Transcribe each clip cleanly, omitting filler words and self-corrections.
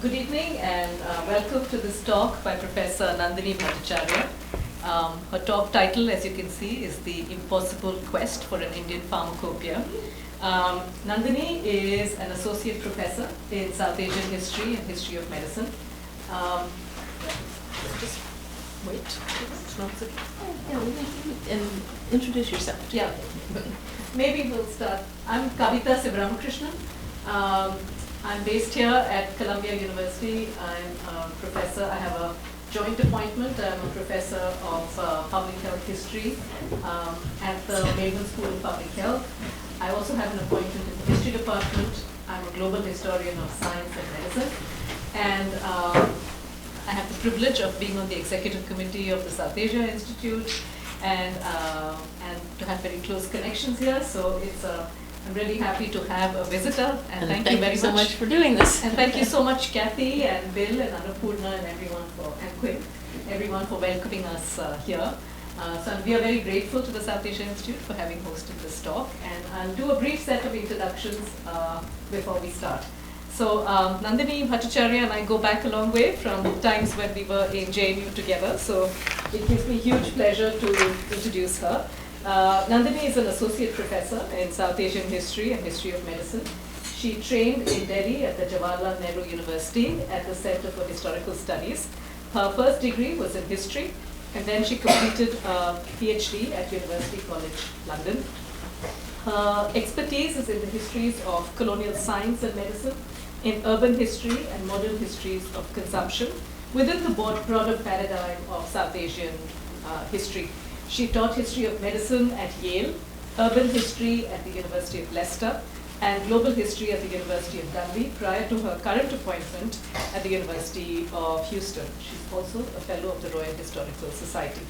Good evening and welcome to this talk by Professor Nandini Bhattacharya. Her talk title, as you can see, is The Impossible Quest for an Indian Pharmacopeia. Nandini is an associate professor in South Asian history and history of medicine. Just wait. No, it's okay. And introduce yourself. Yeah. Maybe we'll start. I'm Kavita, Sivaramakrishnan. I'm based here at Columbia University. I'm a professor. I have a joint appointment. I'm a professor of public health history at the Mailman School of Public Health. I also have an appointment in the history department. I'm a global historian of science and medicine. And I have the privilege of being on the executive committee of the South Asia Institute and to have very close connections here. So I'm really happy to have a visitor, and thank you very so much for doing this. And thank you so much, Kathy and Bill and Annapurna and everyone for welcoming us here. So we are very grateful to the South Asia Institute for having hosted this talk, and I'll do a brief set of introductions before we start. So Nandini Bhattacharya and I go back a long way from times when we were in JNU together, so it gives me huge pleasure to introduce her. Nandini is an associate professor in South Asian history and history of medicine. She trained in Delhi at the Jawaharlal Nehru University at the Center for Historical Studies. Her first degree was in history, and then she completed a PhD at University College London. Her expertise is in the histories of colonial science and medicine, in urban history and modern histories of consumption, within the broader paradigm of South Asian history. She taught history of medicine at Yale, urban history at the University of Leicester, and global history at the University of Dundee prior to her current appointment at the University of Houston. She's also a fellow of the Royal Historical Society.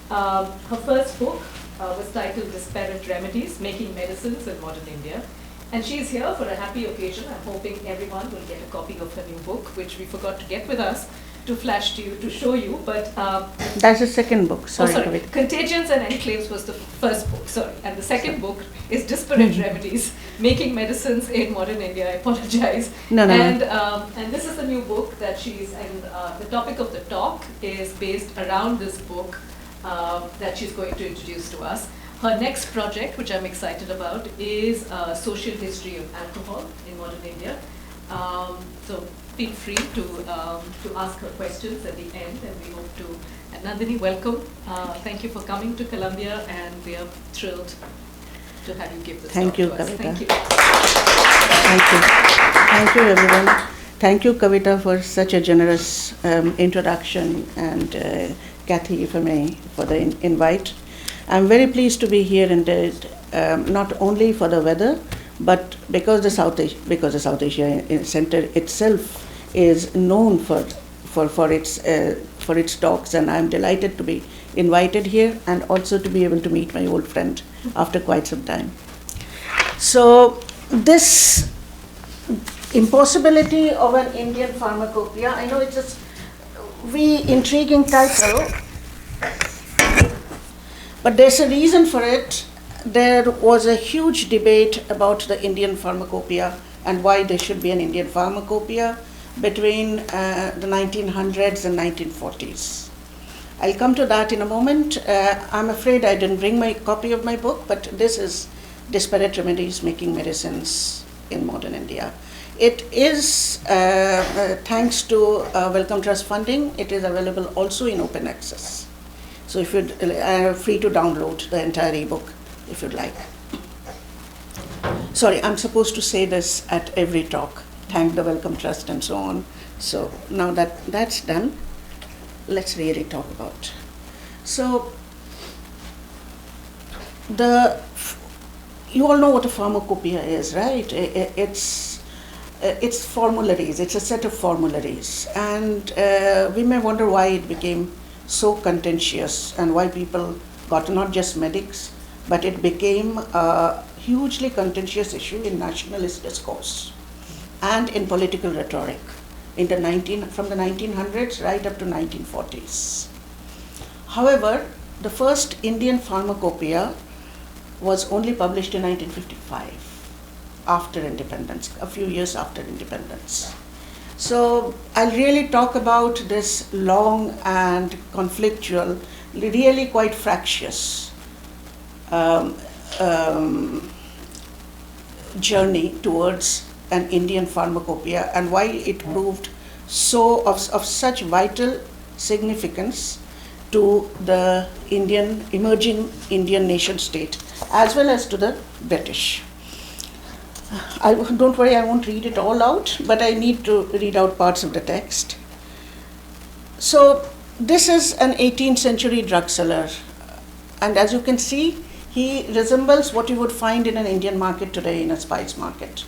Her first book was titled Disparate Remedies, Making Medicines in Modern India. And she's here for a happy occasion. I'm hoping everyone will get a copy of her new book, which we forgot to get with us, to flash to you, to show you, but... That's the second book, sorry. Contagion and Enclaves was the first book, sorry. And the second book is Disparate Remedies, Making Medicines in Modern India. I apologize. And this is the new book that and the topic of the talk is based around this book that she's going to introduce to us. Her next project, which I'm excited about, is Social History of Alcohol in Modern India. So feel free to ask her questions at the end, and we hope to. And Nandini, welcome. Thank you for coming to Columbia, and we are thrilled to have you give this talk to us. Kavita. Thank you. Thank you. Thank you, everyone. Thank you, Kavita, for such a generous introduction, and Kathy, if I may, for the invite. I'm very pleased to be here indeed, not only for the weather, but because the South Asia Center itself is known for its talks, and I'm delighted to be invited here and also to be able to meet my old friend after quite some time. So this impossibility of an Indian pharmacopoeia, I know it's a intriguing title, but there's a reason for it. There was a huge debate about the Indian pharmacopoeia and why there should be an Indian pharmacopoeia between the 1900s and 1940s. I'll come to that in a moment. I'm afraid I didn't bring my copy of my book, but this is Disparate Remedies, Making Medicines in Modern India. It is, thanks to Wellcome Trust funding, it is available also in open access. So if you're free to download the entire ebook if you'd like. Sorry, I'm supposed to say this at every talk. Thank the Wellcome Trust and so on. So now that that's done, let's really talk about. So you all know what a pharmacopoeia is, right? It's formularies. It's a set of formularies, and we may wonder why it became so contentious and why people got, not just medics, but it became a hugely contentious issue in nationalist discourse and in political rhetoric from the 1900s right up to 1940s. However, the first Indian pharmacopoeia was only published in 1955. After independence, a few years after independence. So I'll really talk about this long and conflictual, really quite fractious um, um, journey towards an Indian pharmacopoeia and why it proved so of such vital significance to the emerging Indian nation state as well as to the British. Don't worry, I won't read it all out, but I need to read out parts of the text. So this is an 18th century drug seller, and as you can see, he resembles what you would find in an Indian market today in a spice market.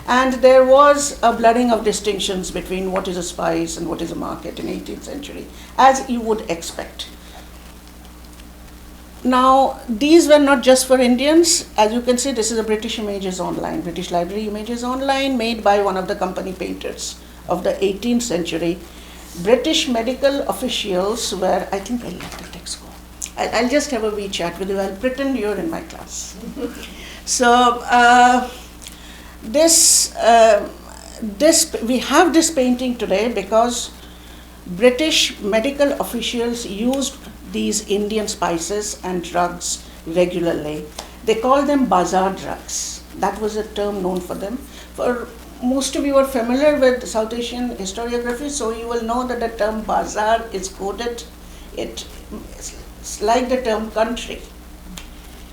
And there was a blurring of distinctions between what is a spice and what is a market in 18th century, as you would expect. Now, these were not just for Indians. As you can see, this is a British Images Online, British Library Images Online, made by one of the company painters of the 18th century. British medical officials were, I think I'll let the text go. I'll just have a wee chat with you. I'll pretend you're in my class. So, we have this painting today because British medical officials used these Indian spices and drugs regularly. They call them bazaar drugs. That was a term known for them. For most of you are familiar with South Asian historiography, so you will know that the term bazaar is coded. It's like the term country,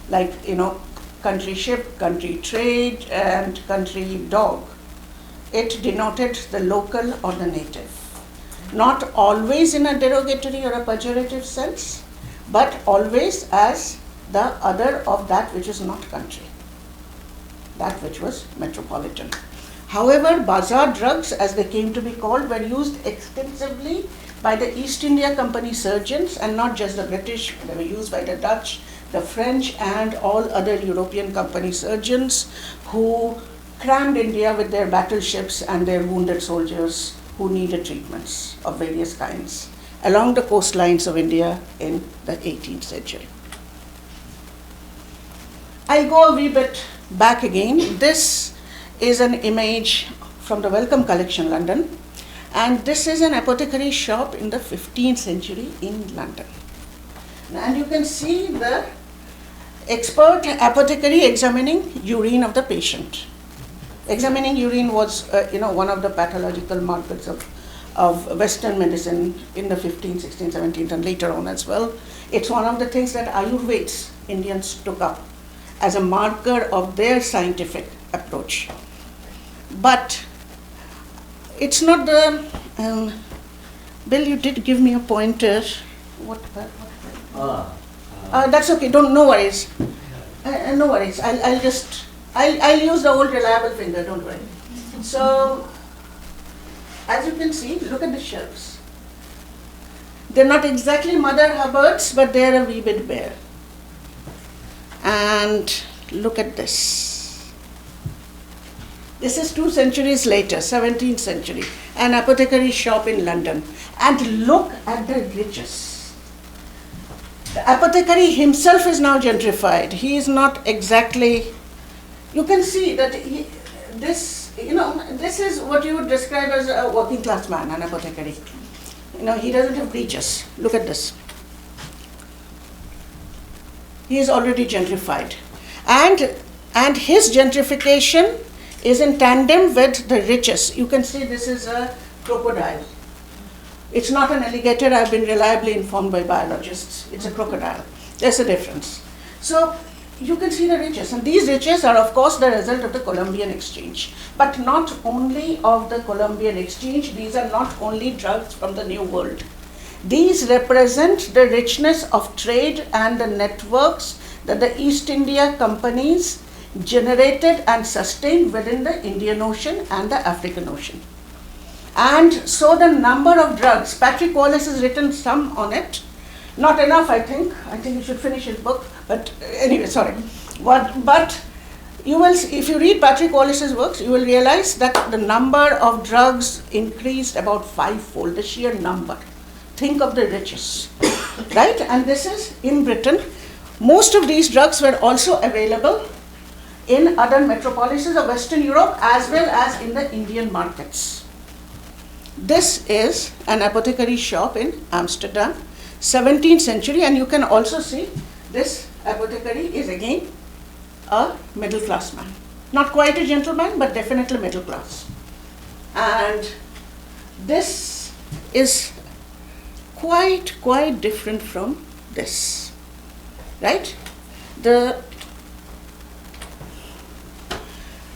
like, country ship, country trade, and country dog. It denoted the local or the native. Not always in a derogatory or a pejorative sense, but always as the other of that which is not country, that which was metropolitan. However, bazaar drugs, as they came to be called, were used extensively by the East India Company surgeons, and not just the British. They were used by the Dutch, the French, and all other European company surgeons who crammed India with their battleships and their wounded soldiers who needed treatments of various kinds along the coastlines of India in the 18th century. I'll go a wee bit back again. This is an image from the Wellcome Collection, London, and this is an apothecary shop in the 15th century in London. And you can see the expert apothecary examining urine of the patient. Examining urine was, one of the pathological markers of Western medicine in the 15th, 16th, 17th, and later on as well. It's one of the things that Ayurvedics, Indians, took up as a marker of their scientific approach. But it's not the... Bill, you did give me a pointer. That's okay, no worries. No worries, I'll use the old reliable finger, don't worry. So, as you can see, look at the shelves. They're not exactly Mother Hubbard's, but they're a wee bit bare. And look at this. This is 2 centuries later, 17th century, an apothecary shop in London. And look at the riches. The apothecary himself is now gentrified. He is not exactly... You can see that this is what you would describe as a working class man, an apothecary. He doesn't have breeches. Look at this. He is already gentrified. And his gentrification is in tandem with the riches. You can see this is a crocodile. It's not an alligator. I've been reliably informed by biologists. It's a crocodile. There's a difference. So you can see the riches, and these riches are of course the result of the Columbian exchange, but not only of the Columbian exchange. These are not only drugs from the New World. These represent the richness of trade and the networks that the East India companies generated and sustained within the Indian Ocean and the African Ocean. And so the number of drugs, Patrick Wallace has written some on it, not enough, I think you should finish his book, but anyway, sorry. But you will, if you read Patrick Wallace's works, you will realize that the number of drugs increased about 5-fold, the sheer number. Think of the riches, right? And this is in Britain. Most of these drugs were also available in other metropolises of Western Europe as well as in the Indian markets. This is an apothecary shop in Amsterdam, 17th century, and you can also see this apothecary is again a middle class man. Not quite a gentleman, but definitely middle class. And this is quite different from this, right?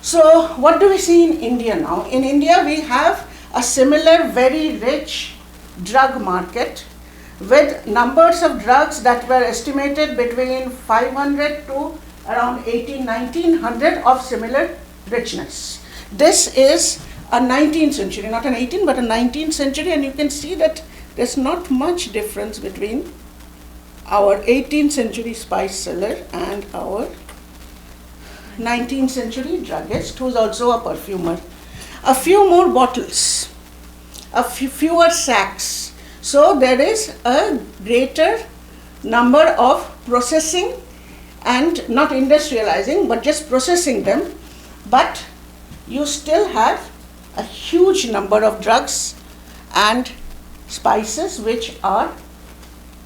So what do we see in India now? In India we have a similar very rich drug market with numbers of drugs that were estimated between 500 to around 1900 of similar richness. This is a 19th century, not an 18th but a 19th century, and you can see that there's not much difference between our 18th century spice seller and our 19th century druggist, who's also a perfumer. A few more bottles, fewer sacks. So there is a greater number of processing and not industrializing, but just processing them. But you still have a huge number of drugs and spices which are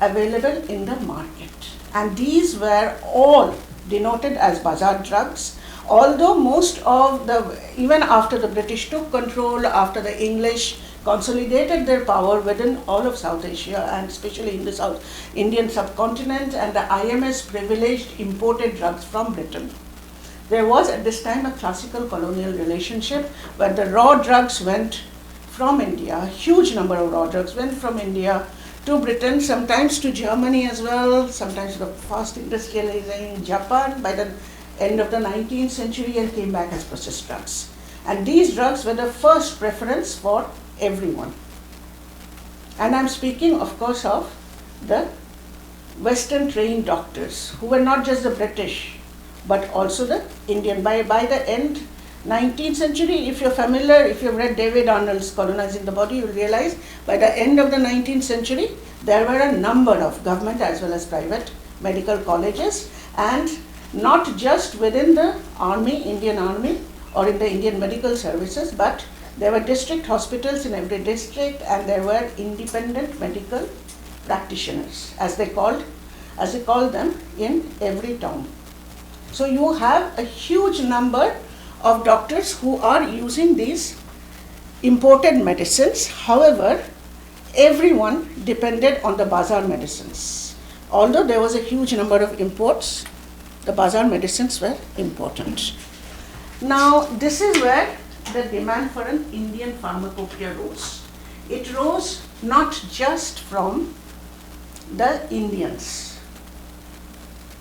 available in the market. And these were all denoted as bazaar drugs, although most of even after the British took control, after the English consolidated their power within all of South Asia and especially in the South Indian subcontinent, and the IMS privileged imported drugs from Britain. There was at this time a classical colonial relationship where the raw drugs went from India, a huge number of raw drugs went from India to Britain, sometimes to Germany as well, sometimes to the fast industrializing Japan by the end of the 19th century, and came back as processed drugs. And these drugs were the first preference for everyone. And I'm speaking, of course, of the Western trained doctors who were not just the British but also the Indian. By the end 19th century, if you're familiar, if you've read David Arnold's Colonizing the Body, you'll realize by the end of the 19th century, there were a number of government as well as private medical colleges, and not just within the army, Indian army, or in the Indian medical services, but there were district hospitals in every district, and there were independent medical practitioners, as they called them, in every town. So you have a huge number of doctors who are using these imported medicines. However, everyone depended on the bazaar medicines. Although there was a huge number of imports, the bazaar medicines were important. Now, this is where the demand for an Indian pharmacopoeia rose. It rose not just from the Indians,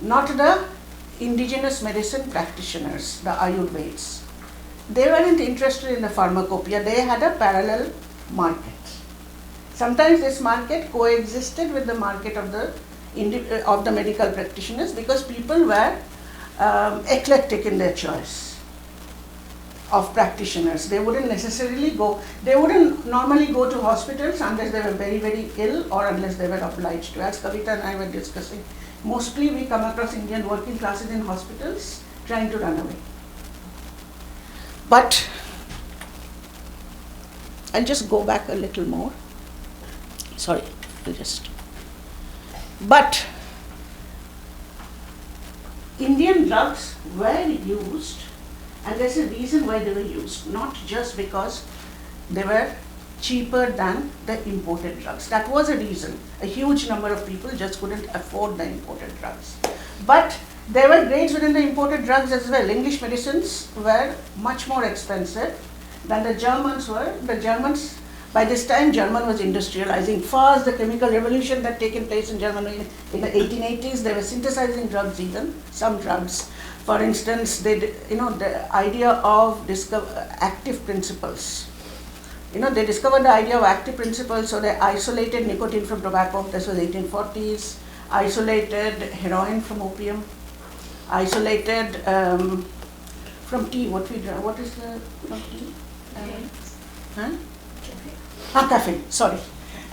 not the indigenous medicine practitioners, the Ayurveds. They weren't interested in the pharmacopoeia, they had a parallel market. Sometimes this market coexisted with the market of the medical practitioners, because people were eclectic in their choice of practitioners. They wouldn't normally go to hospitals unless they were very ill or unless they were obliged to. As Kavita and I were discussing, mostly we come across Indian working classes in hospitals trying to run away. But I'll just go back a little more. But Indian drugs were used, and there's a reason why they were used, not just because they were cheaper than the imported drugs. That was a reason. A huge number of people just couldn't afford the imported drugs. But there were grades within the imported drugs as well. English medicines were much more expensive than the Germans were. The Germans, by this time, German was industrializing fast. The chemical revolution that had taken place in Germany in the 1880s, they were synthesizing drugs even, some drugs. For instance, the idea of active principles. They discovered the idea of active principles, so they isolated nicotine from tobacco. This was 1840s. Isolated heroin from opium. Isolated from tea. What is the from tea? Caffeine. Sorry.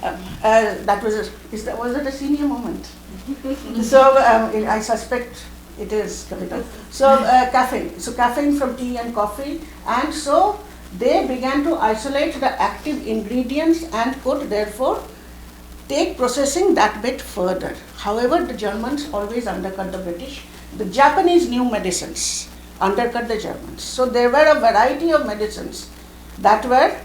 Was it a senior moment? So I suspect it is, Kavita. So caffeine. So caffeine from tea and coffee, and so they began to isolate the active ingredients and could therefore take processing that bit further. However, the Germans always undercut the British. The Japanese knew medicines, undercut the Germans. So there were a variety of medicines that were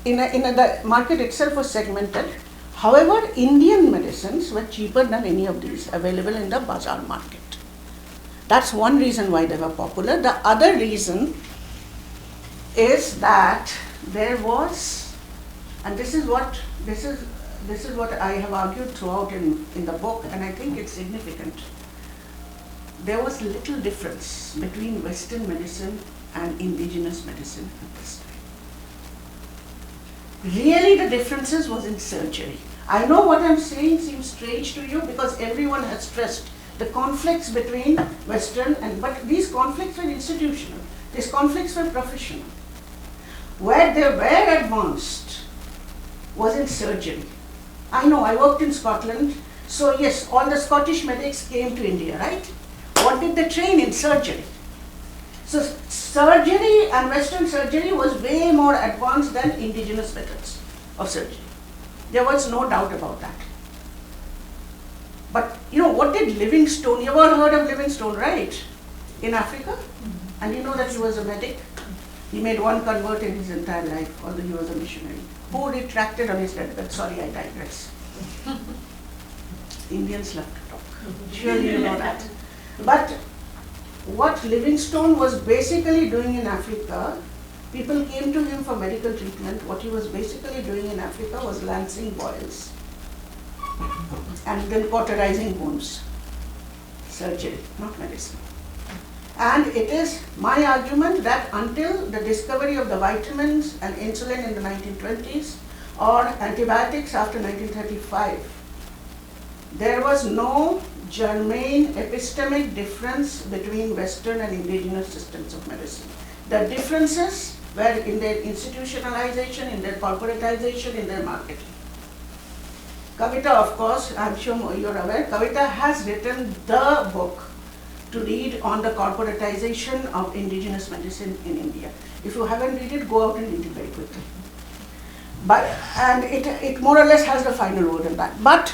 the market itself was segmented. However, Indian medicines were cheaper than any of these available in the bazaar market. That's one reason why they were popular. The other reason is that there was, and this is what I have argued throughout in the book, and I think it's significant. There was little difference between Western medicine and indigenous medicine at this time. Really, the differences was in surgery. I know what I'm saying seems strange to you because everyone has stressed the conflicts between Western but these conflicts were institutional. These conflicts were professional. Where they were advanced was in surgery. I know, I worked in Scotland, so yes, all the Scottish medics came to India, right? What did they train in? Surgery. So surgery and Western surgery was way more advanced than indigenous methods of surgery. There was no doubt about that. But what did Livingstone, you ever heard of Livingstone, right? In Africa? Mm-hmm. And you know that he was a medic? He made one convert in his entire life, although he was a missionary. Who retracted on his deathbed? Sorry, I digress. Indians love to talk. Surely you know that. But what Livingstone was basically doing in Africa, people came to him for medical treatment. What he was basically doing in Africa was lancing boils and then cauterizing wounds. Surgery, not medicine. And it is my argument that until the discovery of the vitamins and insulin in the 1920s or antibiotics after 1935, there was no germane epistemic difference between Western and indigenous systems of medicine. The differences were in their institutionalization, in their corporatization, in their marketing. Kavita, of course, I'm sure you're aware, Kavita has written the book to read on the corporatization of indigenous medicine in India. If you haven't read it, go out and read it very quickly. And it more or less has the final word in that. But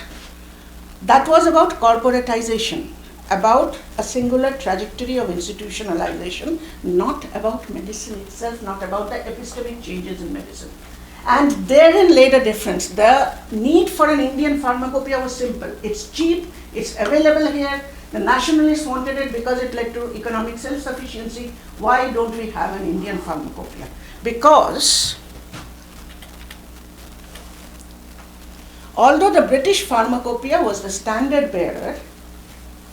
that was about corporatization, about a singular trajectory of institutionalization, not about medicine itself, not about the epistemic changes in medicine. And therein lay the difference. The need for an Indian pharmacopoeia was simple. It's cheap, it's available here. The nationalists wanted it because it led to economic self-sufficiency. Why don't we have an Indian pharmacopoeia? Because although the British pharmacopoeia was the standard bearer,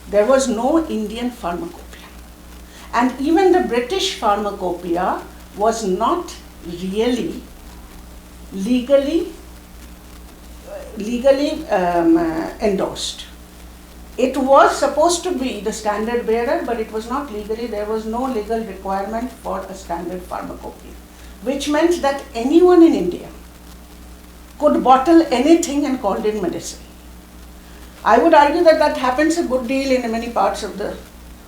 there was no Indian pharmacopoeia. And even the British pharmacopoeia was not really legally endorsed. It was supposed to be the standard bearer, but it was not legally, there was no legal requirement for a standard pharmacopoeia, which meant that anyone in India could bottle anything and call it medicine. I would argue that that happens a good deal in many parts of the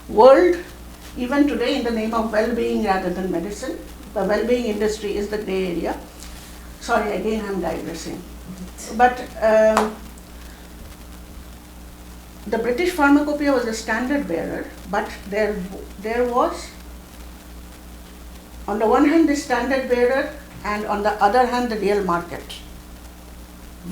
world, even today, in the name of well-being rather than medicine. The well-being industry is the grey area. Sorry, again I'm digressing. But the British pharmacopoeia was the standard bearer, but there was, on the one hand, the standard bearer, and on the other hand, the real market,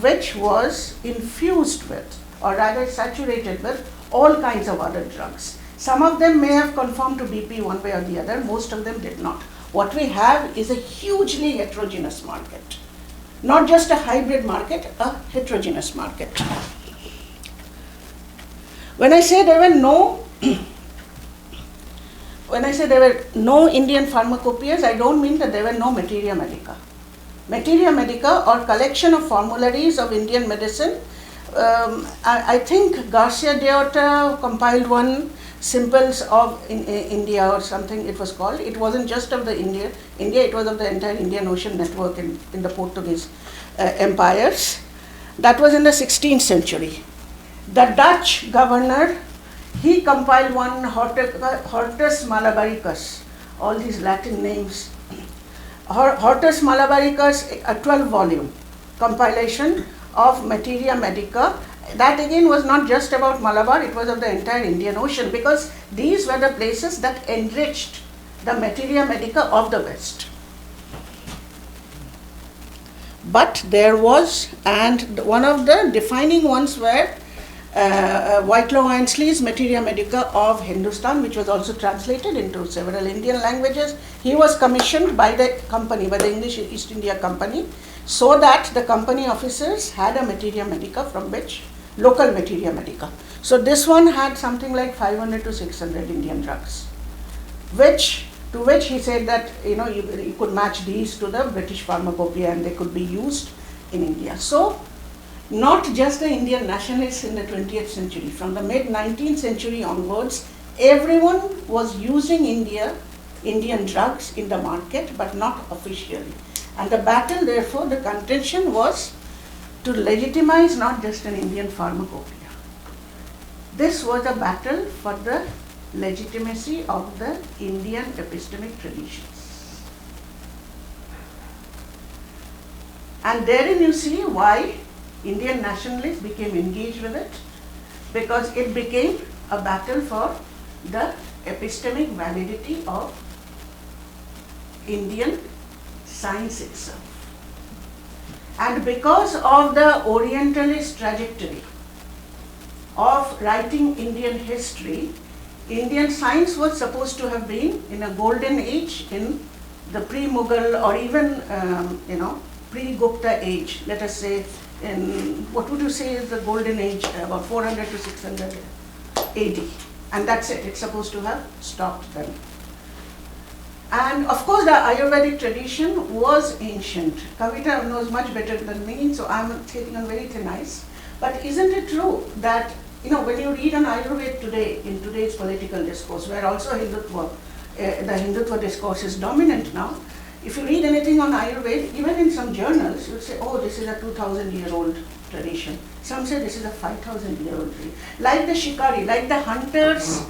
which was infused with, or rather saturated with, all kinds of other drugs. Some of them may have conformed to BP one way or the other, most of them did not. What we have is a hugely heterogeneous market. Not just a hybrid market, a heterogeneous market. When I say there were no Indian pharmacopoeias, I don't mean that there were no materia medica. Materia medica, or collection of formularies of Indian medicine, I think Garcia Deotta compiled one, Simples of India or something it was called. It wasn't just of the India, it was of the entire Indian Ocean network in the Portuguese empires. That was in the 16th century. The Dutch governor, he compiled one, Hortus Malabaricus, all these Latin names. Hortus Malabaricus, a 12-volume compilation of Materia Medica. That again was not just about Malabar, it was of the entire Indian Ocean, because these were the places that enriched the Materia Medica of the West. But there was, and one of the defining ones were Whitelaw Ainsley's Materia Medica of Hindustan, which was also translated into several Indian languages. He was commissioned by the company, by the English East India Company, so that the company officers had a Materia Medica from which, local Materia Medica. So this one had something like 500 to 600 Indian drugs, to which he said that you could match these to the British Pharmacopeia and they could be used in India. So not just the Indian nationalists in the 20th century, from the mid-19th century onwards, everyone was using Indian drugs in the market, but not officially. And the battle, therefore, the contention was to legitimize not just an Indian pharmacopoeia. This was a battle for the legitimacy of the Indian epistemic traditions. And therein you see why Indian nationalists became engaged with it, because it became a battle for the epistemic validity of Indian science itself. And because of the Orientalist trajectory of writing Indian history, Indian science was supposed to have been in a golden age in the pre-Mughal or even pre-Gupta age, let us say, in what would you say is the golden age, about 400 to 600 AD, and that's it. It's supposed to have stopped then. And of course, the Ayurvedic tradition was ancient. Kavita knows much better than me, so I'm skating on very thin ice. But isn't it true that when you read an Ayurveda today, in today's political discourse, where also Hindutva, the Hindutva discourse is dominant now, if you read anything on Ayurveda, even in some journals, you would say, oh, this is a 2,000-year-old tradition. Some say this is a 5,000-year-old tradition. Like the shikari, like the hunters,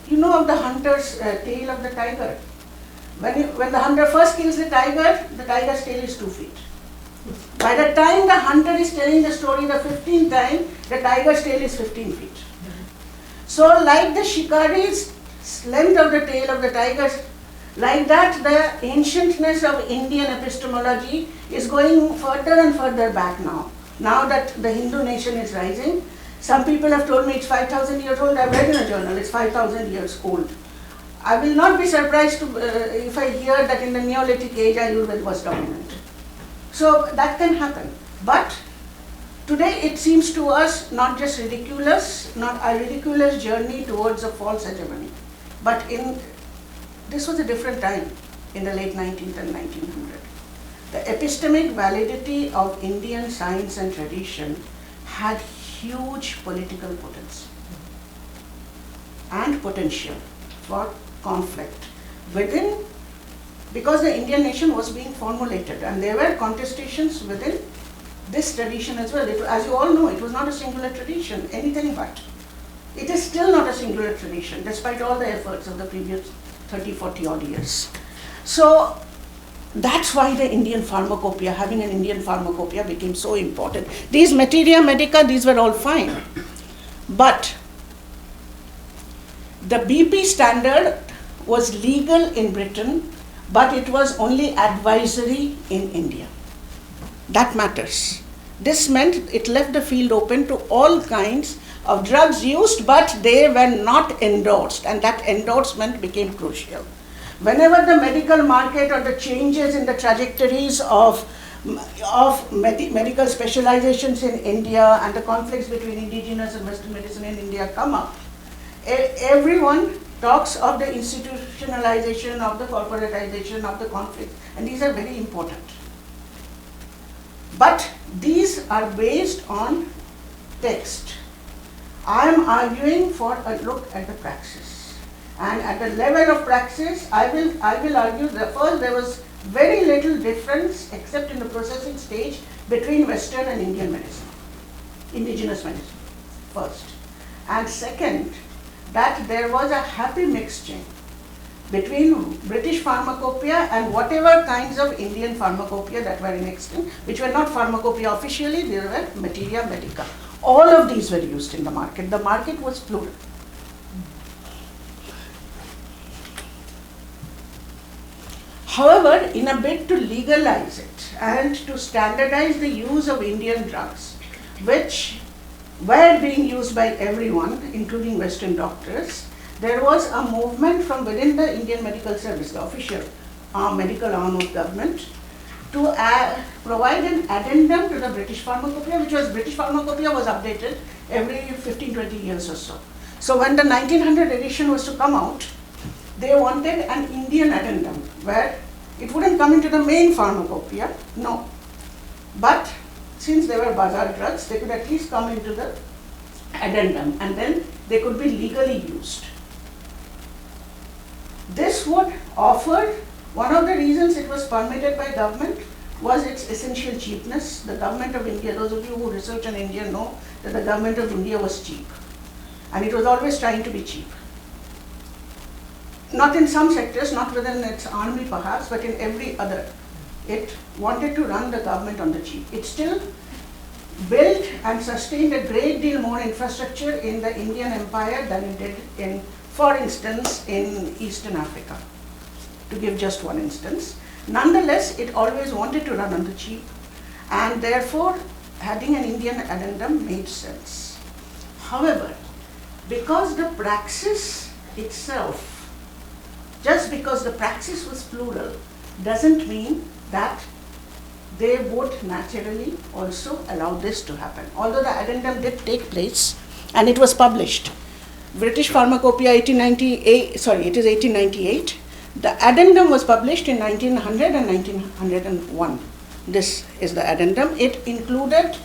you know of the hunter's tail of the tiger. When the hunter first kills the tiger's tail is 2 feet. By the time the hunter is telling the story the 15th time, the tiger's tail is 15 feet. So like the shikari's length of the tail of the tiger's, like that, the ancientness of Indian epistemology is going further and further back now. Now that the Hindu nation is rising, some people have told me it's 5,000 years old. I've read in a journal, it's 5,000 years old. I will not be surprised if I hear that in the Neolithic age, Ayurveda was dominant. So that can happen. But today it seems to us not just ridiculous, not a ridiculous journey towards a false hegemony, but this was a different time in the late 19th and 1900s. The epistemic validity of Indian science and tradition had huge political potency and potential for conflict within, because the Indian nation was being formulated and there were contestations within this tradition as well. As you all know, it was not a singular tradition, anything but. It is still not a singular tradition, despite all the efforts of the previous 30, 40 odd years. So that's why the Indian pharmacopoeia, having an Indian pharmacopoeia became so important. These Materia Medica, these were all fine. But the BP standard was legal in Britain, but it was only advisory in India. That matters. This meant it left the field open to all kinds of drugs used, but they were not endorsed, and that endorsement became crucial. Whenever the medical market or the changes in the trajectories of medical specializations in India and the conflicts between indigenous and Western medicine in India come up, everyone talks of the institutionalization, of the corporatization, of the conflicts, and these are very important. But these are based on text. I am arguing for a look at the praxis. And at the level of praxis, I will argue that first there was very little difference except in the processing stage between Western and Indian medicine, indigenous medicine, first. And second, that there was a happy mixture between British Pharmacopeia and whatever kinds of Indian Pharmacopeia that were in extant, which were not Pharmacopeia officially, they were Materia Medica. All of these were used in the market. The market was plural. However, in a bid to legalize it and to standardize the use of Indian drugs, which were being used by everyone, including Western doctors, there was a movement from within the Indian Medical Service, the official medical arm of government, to provide an addendum to the British Pharmacopeia, which was British Pharmacopeia was updated every 15-20 years or so. So when the 1900 edition was to come out, they wanted an Indian addendum where it wouldn't come into the main pharmacopoeia, no. But since they were bazaar drugs, they could at least come into the addendum and then they could be legally used. This would offer, one of the reasons it was permitted by government was its essential cheapness. The government of India, those of you who research on India know that the government of India was cheap. And it was always trying to be cheap. Not in some sectors, not within its army perhaps, but in every other. It wanted to run the government on the cheap. It still built and sustained a great deal more infrastructure in the Indian Empire than it did in, for instance, in Eastern Africa, to give just one instance. Nonetheless, it always wanted to run on the cheap, and therefore having an Indian addendum made sense. However, because the praxis itself, just because the praxis was plural, doesn't mean that they would naturally also allow this to happen. Although the addendum did take place and it was published. British Pharmacopeia 1898. The addendum was published in 1900 and 1901. This is the addendum. It included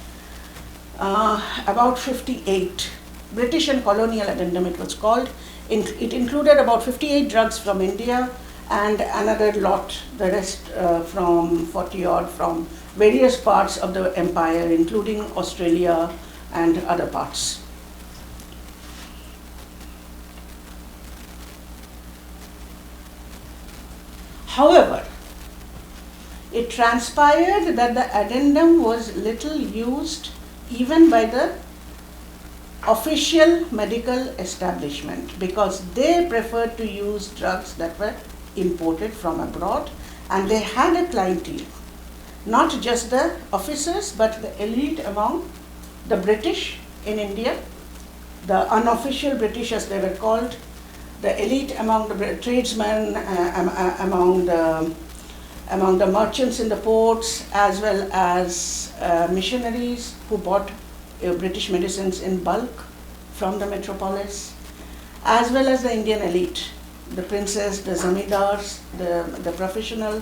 about 58, British and Colonial Addendum it was called. It included about 58 drugs from India and another lot, the rest from 40 odd from various parts of the empire, including Australia and other parts. However, it transpired that the addendum was little used even by the official medical establishment, because they preferred to use drugs that were imported from abroad, and they had a clientele, not just the officers but the elite among the British in India, the unofficial British as they were called, the elite among the tradesmen, among the merchants in the ports, as well as missionaries who bought British medicines in bulk from the metropolis, as well as the Indian elite, the princes, the zamindars, the professional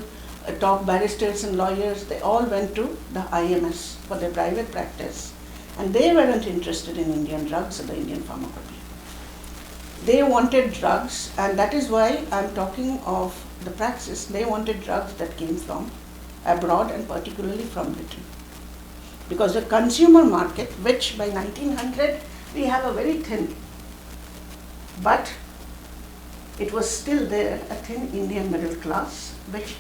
top barristers and lawyers. They all went to the IMS for their private practice, and they weren't interested in Indian drugs or the Indian pharmacopoeia. They wanted drugs, and that is why I'm talking of the praxis. They wanted drugs that came from abroad and particularly from Britain. Because the consumer market, which by 1900 we have a very thin, but it was still there, a thin Indian middle class, which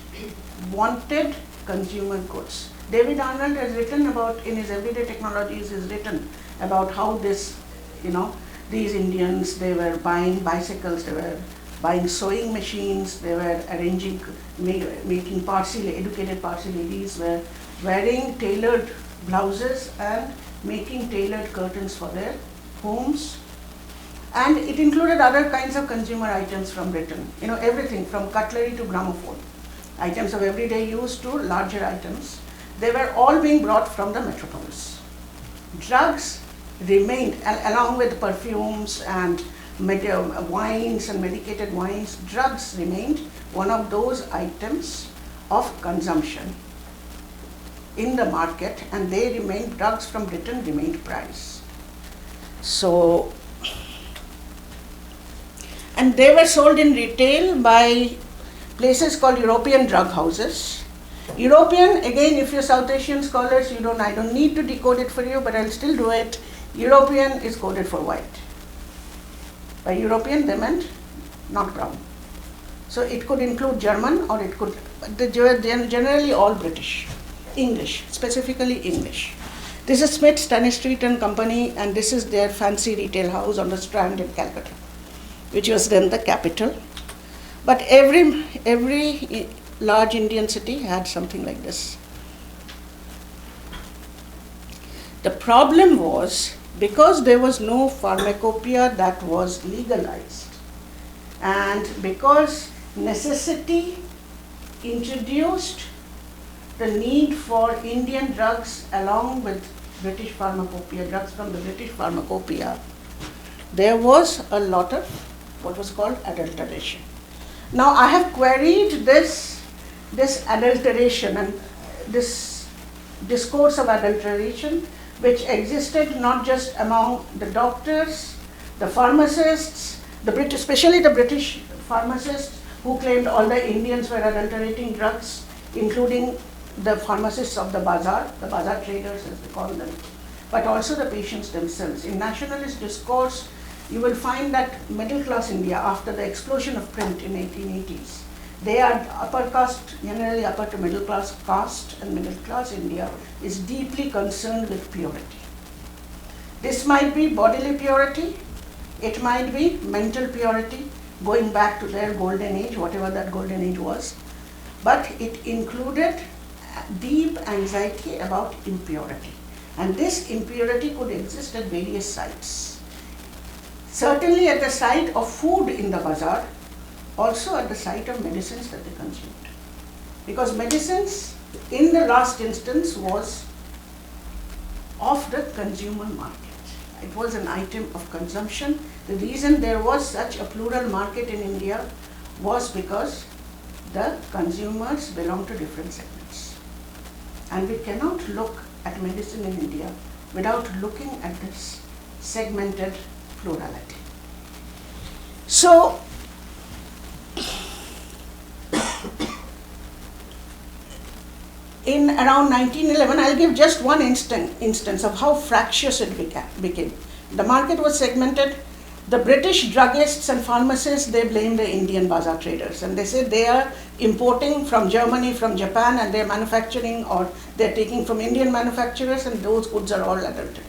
wanted consumer goods. David Arnold has written about, in his Everyday Technologies, has written about how this, these Indians, they were buying bicycles, they were buying sewing machines, they were arranging, making educated Parsi ladies were wearing tailored blouses and making tailored curtains for their homes. And it included other kinds of consumer items from Britain, everything from cutlery to gramophone, items of everyday use to larger items. They were all being brought from the metropolis. Drugs remained, along with perfumes and wines and medicated wines, drugs remained one of those items of consumption in the market, and they remained, drugs from Britain remained prized. So, and they were sold in retail by places called European drug houses. European, again, if you're South Asian scholars, I don't need to decode it for you, but I'll still do it. European is coded for white. By European, they meant not brown. So it could include German, or it could, generally all British. English, specifically English. This is Smith, Stanistreet and Company, and this is their fancy retail house on the Strand in Calcutta, which was then the capital. But every large Indian city had something like this. The problem was, because there was no pharmacopoeia that was legalized, and because necessity introduced the need for Indian drugs along with British pharmacopoeia, drugs from the British pharmacopoeia, there was a lot of what was called adulteration. Now I have queried this adulteration and this discourse of adulteration, which existed not just among the doctors, the pharmacists, especially the British pharmacists who claimed all the Indians were adulterating drugs, including the pharmacists of the bazaar traders as they call them, but also the patients themselves. In nationalist discourse, you will find that middle class India, after the explosion of print in 1880s, they are upper caste, generally upper to middle class caste, and middle class India is deeply concerned with purity. This might be bodily purity, it might be mental purity, going back to their golden age, whatever that golden age was, but it included deep anxiety about impurity. And this impurity could exist at various sites. Certainly at the site of food in the bazaar, also at the site of medicines that they consumed. Because medicines, in the last instance, was of the consumer market. It was an item of consumption. The reason there was such a plural market in India was because the consumers belong to different segments. And we cannot look at medicine in India without looking at this segmented plurality. So, in around 1911, I'll give just one instance of how fractious it became. The market was segmented. The British druggists and pharmacists, they blamed the Indian bazaar traders, and they said they are importing from Germany, from Japan, and they're manufacturing, or they're taking from Indian manufacturers, and those goods are all adulterated.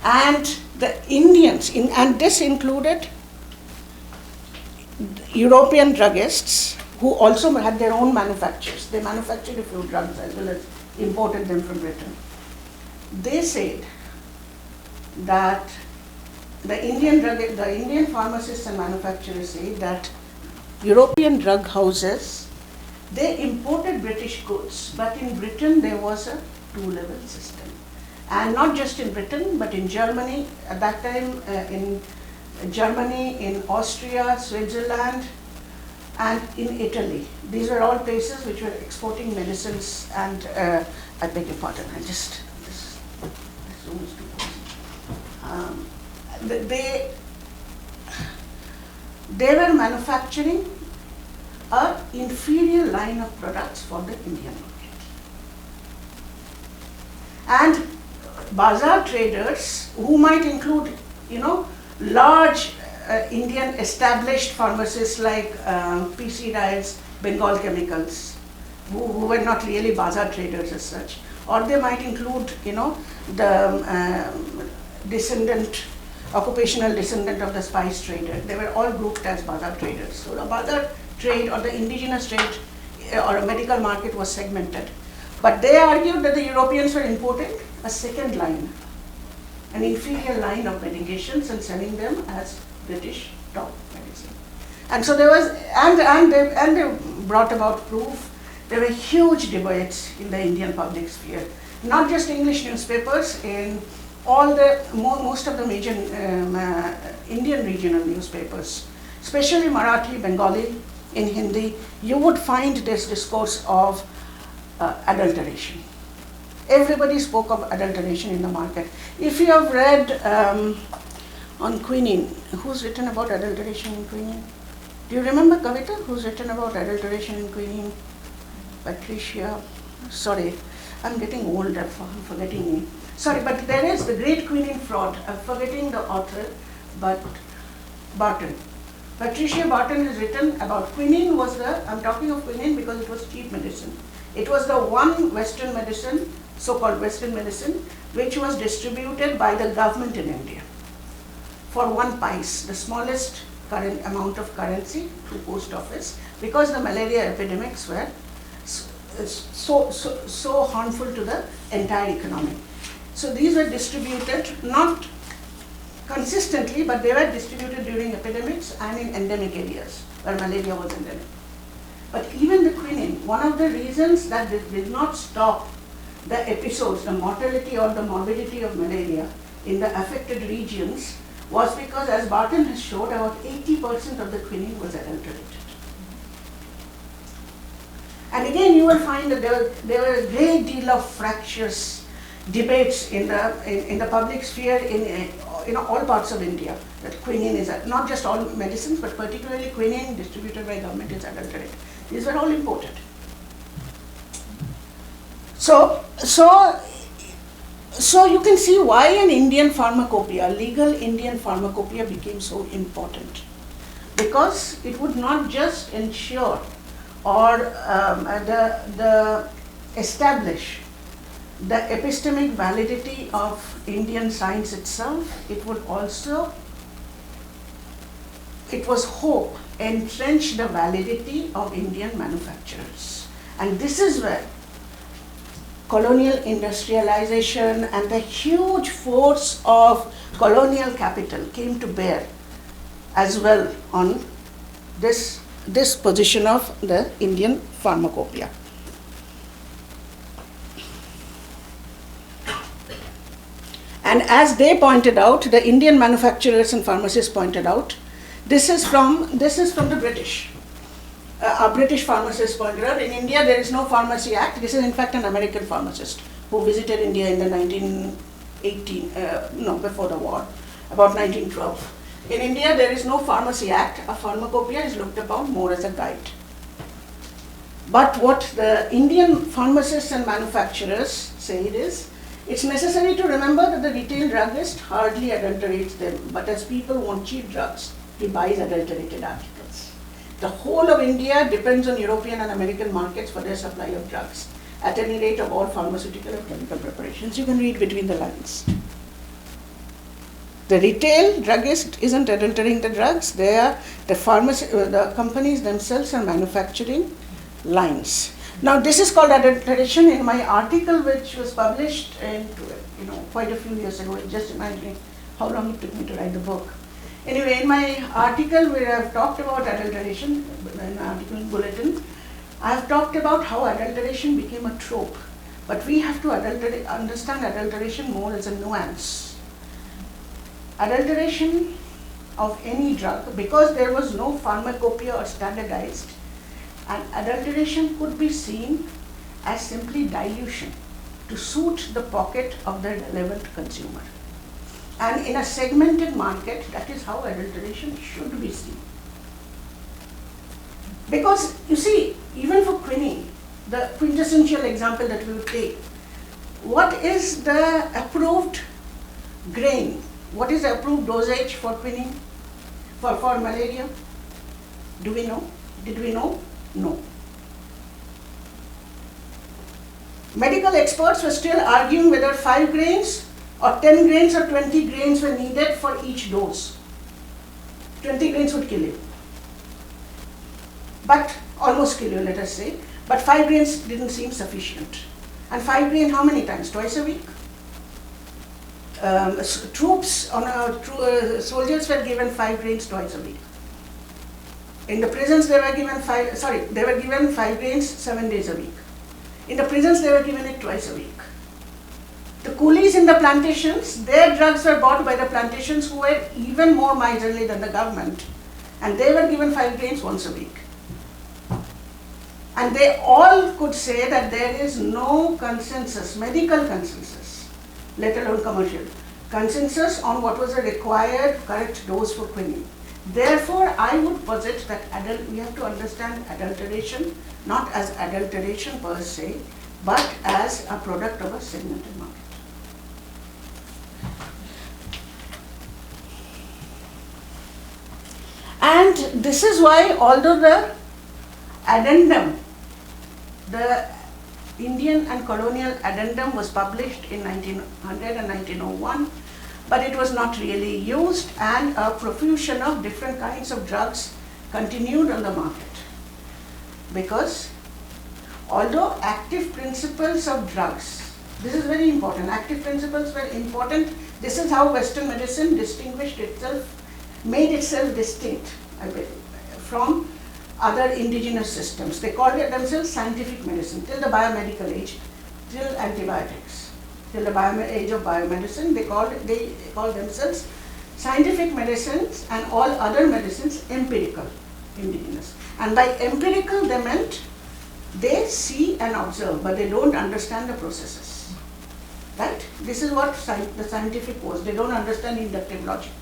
And the Indians, and this included European druggists who also had their own manufacturers. They manufactured a few drugs as well as imported them from Britain. They said that the Indian pharmacists and manufacturers say that European drug houses, they imported British goods, but in Britain there was a two-level system. And not just in Britain, but in Germany, at that time in Germany, in Austria, Switzerland, and in Italy. These were all places which were exporting medicines, and I beg your pardon, this room is too cozy. They were manufacturing an inferior line of products for the Indian market. And bazaar traders, who might include, large Indian established pharmacists like P.C. Ryle's Bengal Chemicals, who were not really bazaar traders as such, or they might include, the occupational descendant of the spice trader. They were all grouped as bazaar traders. So the bazaar trade or the indigenous trade or a medical market was segmented. But they argued that the Europeans were importing a second line, an inferior line of medications, and selling them as British top medicine. And so there was, and they brought about proof. There were huge debates in the Indian public sphere, not just English newspapers, in all most of the major Indian regional newspapers, especially Marathi, Bengali, in Hindi, you would find this discourse of adulteration. Everybody spoke of adulteration in the market. If you have read on quinine, who's written about adulteration in quinine? Do you remember Kavita, who's written about adulteration in quinine? Patricia, sorry, I'm getting old, I'm forgetting me. Sorry, but there is the great quinine fraud. I'm forgetting the author, but Barton, Patricia Barton has written about quinine was I'm talking of quinine because it was cheap medicine. It was the one Western medicine, so-called Western medicine, which was distributed by the government in India for 1 paise, the smallest current amount of currency through post office, because the malaria epidemics were so harmful to the entire economy. So these were distributed not consistently, but they were distributed during epidemics and in endemic areas where malaria was endemic. But even the quinine, one of the reasons that this did not stop the episodes, the mortality or the morbidity of malaria in the affected regions, was because, as Barton has showed, about 80% of the quinine was adulterated. And again, you will find that there were a great deal of fractious debates in the public sphere in all parts of India, that quinine is, not just all medicines, but particularly quinine distributed by government is adulterated. These were all imported. So you can see why an Indian pharmacopoeia, legal Indian pharmacopoeia, became so important. Because it would not just ensure or establish the epistemic validity of Indian science itself, it would also, it was hope, entrench the validity of Indian manufacturers. And this is where colonial industrialization and the huge force of colonial capital came to bear as well on this position of the Indian pharmacopoeia. And as they pointed out, the Indian manufacturers and pharmacists pointed out, this is from the British. A British pharmacist pointed out, in India there is no Pharmacy Act. This is in fact an American pharmacist who visited India in the 1918, before the war, about 1912. In India there is no Pharmacy Act. A pharmacopoeia is looked upon more as a guide. But what the Indian pharmacists and manufacturers say is, it's necessary to remember that the retail druggist hardly adulterates them, but as people want cheap drugs, he buys adulterated articles. The whole of India depends on European and American markets for their supply of drugs, at any rate of all pharmaceutical and chemical preparations. You can read between the lines. The retail druggist isn't adulterating the drugs, the companies themselves are manufacturing lines. Now this is called adulteration. In my article, which was published quite a few years ago, it just reminds me how long it took me to write the book. Anyway, in my article where I've talked about adulteration, in my article in Bulletin, I've talked about how adulteration became a trope. But we have to understand adulteration more as a nuance. Adulteration of any drug, because there was no pharmacopoeia or standardized, and adulteration could be seen as simply dilution to suit the pocket of the relevant consumer. And in a segmented market, that is how adulteration should be seen. Because you see, even for quinine, the quintessential example that we would take, what is the approved grain? What is the approved dosage for quinine, for malaria? Do we know? Did we know? No. Medical experts were still arguing whether 5 grains or 10 grains or 20 grains were needed for each dose. 20 grains would kill you. But almost kill you, let us say. But 5 grains didn't seem sufficient. And 5 grains how many times? Twice a week? Soldiers were given 5 grains twice a week. In the prisons they were given 5 grains 7 days a week. In the prisons they were given it twice a week. The coolies in the plantations, their drugs were bought by the plantations who were even more miserly than the government, and they were given 5 grains once a week. And they all could say that there is no consensus, medical consensus, let alone commercial consensus on what was the required correct dose for quinine. Therefore, I would posit that we have to understand adulteration not as adulteration per se, but as a product of a segmented market. And this is why, although the addendum, the Indian and colonial addendum was published in 1900 and 1901, but it was not really used, and a profusion of different kinds of drugs continued on the market. Because although active principles of drugs, this is very important, active principles were important. This is how Western medicine distinguished itself, made itself distinct from other indigenous systems. They called it themselves scientific medicine till the biomedical age, till antibiotics, till the age of biomedicine. They called themselves scientific medicines, and all other medicines empirical, indigenous. And by empirical they meant they see and observe, but they don't understand the processes. Right? This is what the scientific was. They don't understand inductive logic.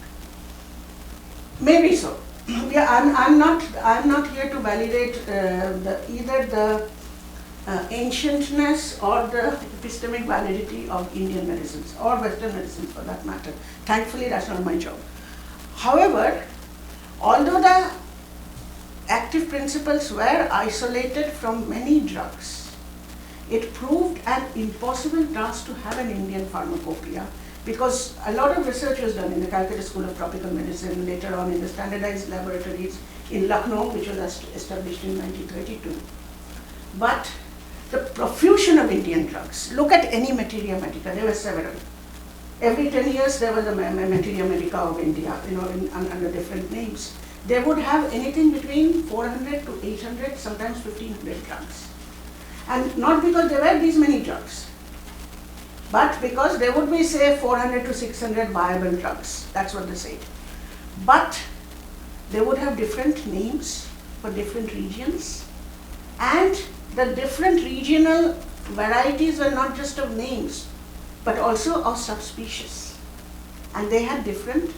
Maybe so. Yeah, I'm not here to validate either the ancientness or the epistemic validity of Indian medicines or Western medicines for that matter. Thankfully, that's not my job. However, although the active principles were isolated from many drugs, it proved an impossible task to have an Indian pharmacopoeia, because a lot of research was done in the Calcutta School of Tropical Medicine, later on in the standardized laboratories in Lucknow, which was established in 1932. But the profusion of Indian drugs, look at any materia medica, there were several. Every 10 years there was a materia medica of India, under different names. They would have anything between 400 to 800, sometimes 1500 drugs. And not because there were these many drugs, but because there would be, say, 400 to 600 viable drugs. That's what they said. But they would have different names for different regions, and the different regional varieties were not just of names, but also of subspecies. And they had different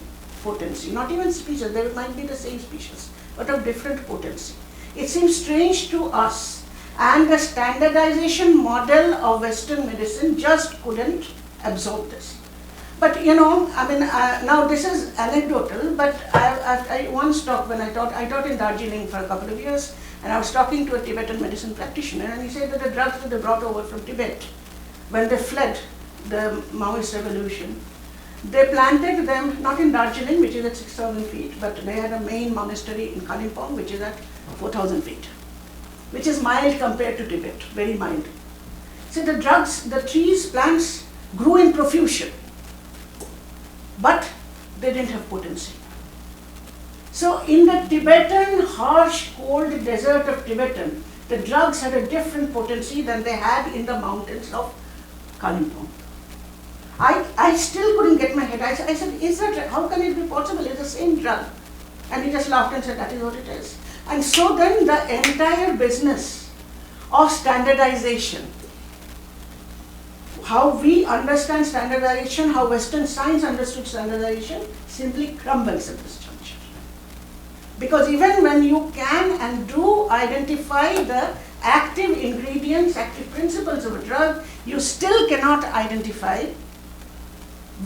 potency, not even species, they might be the same species, but of different potency. It seems strange to us, and the standardization model of Western medicine just couldn't absorb this. But now this is anecdotal, but I once talked, when I taught in Darjeeling for a couple of years, and I was talking to a Tibetan medicine practitioner, and he said that the drugs that they brought over from Tibet, when they fled the Maoist revolution, they planted them not in Darjeeling, which is at 6,000 feet, but they had a main monastery in Kalimpong, which is at 4,000 feet, which is mild compared to Tibet, very mild. So the drugs, the trees, plants grew in profusion, but they didn't have potency. So in the Tibetan, harsh, cold desert of Tibetan, the drugs had a different potency than they had in the mountains of Kalimpong. I still couldn't get my head. I said, how can it be possible? It's the same drug. And he just laughed and said, that is what it is. And so then the entire business of standardization, how we understand standardization, how Western science understood standardization, simply crumbles at this juncture. Because even when you can and do identify the active ingredients, active principles of a drug, you still cannot identify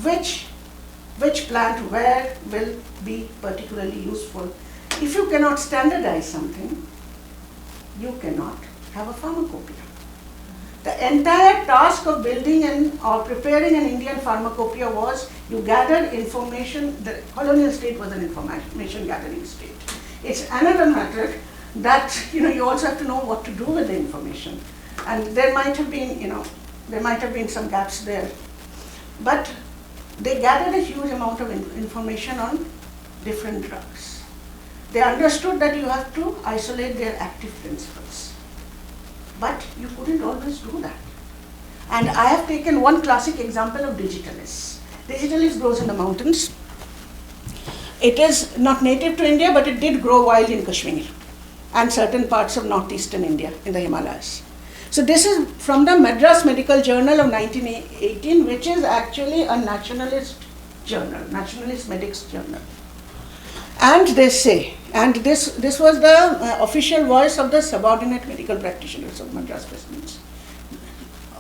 which plant where will be particularly useful. If you cannot standardize something, you cannot have a pharmacopoeia. The entire task of building or preparing an Indian pharmacopoeia was you gathered information. The colonial state was an information gathering state. It's another matter that you also have to know what to do with the information, and there might have been some gaps there, but they gathered a huge amount of information on different drugs. They understood that you have to isolate their active principles, but you couldn't always do that. And I have taken one classic example of digitalis. Digitalis grows in the mountains. It is not native to India, but it did grow wild in Kashmir and certain parts of northeastern India in the Himalayas. So this is from the Madras Medical Journal of 1918, which is actually a nationalist journal, nationalist medics journal. And they say, and this was the official voice of the subordinate medical practitioners of Madras Presidency,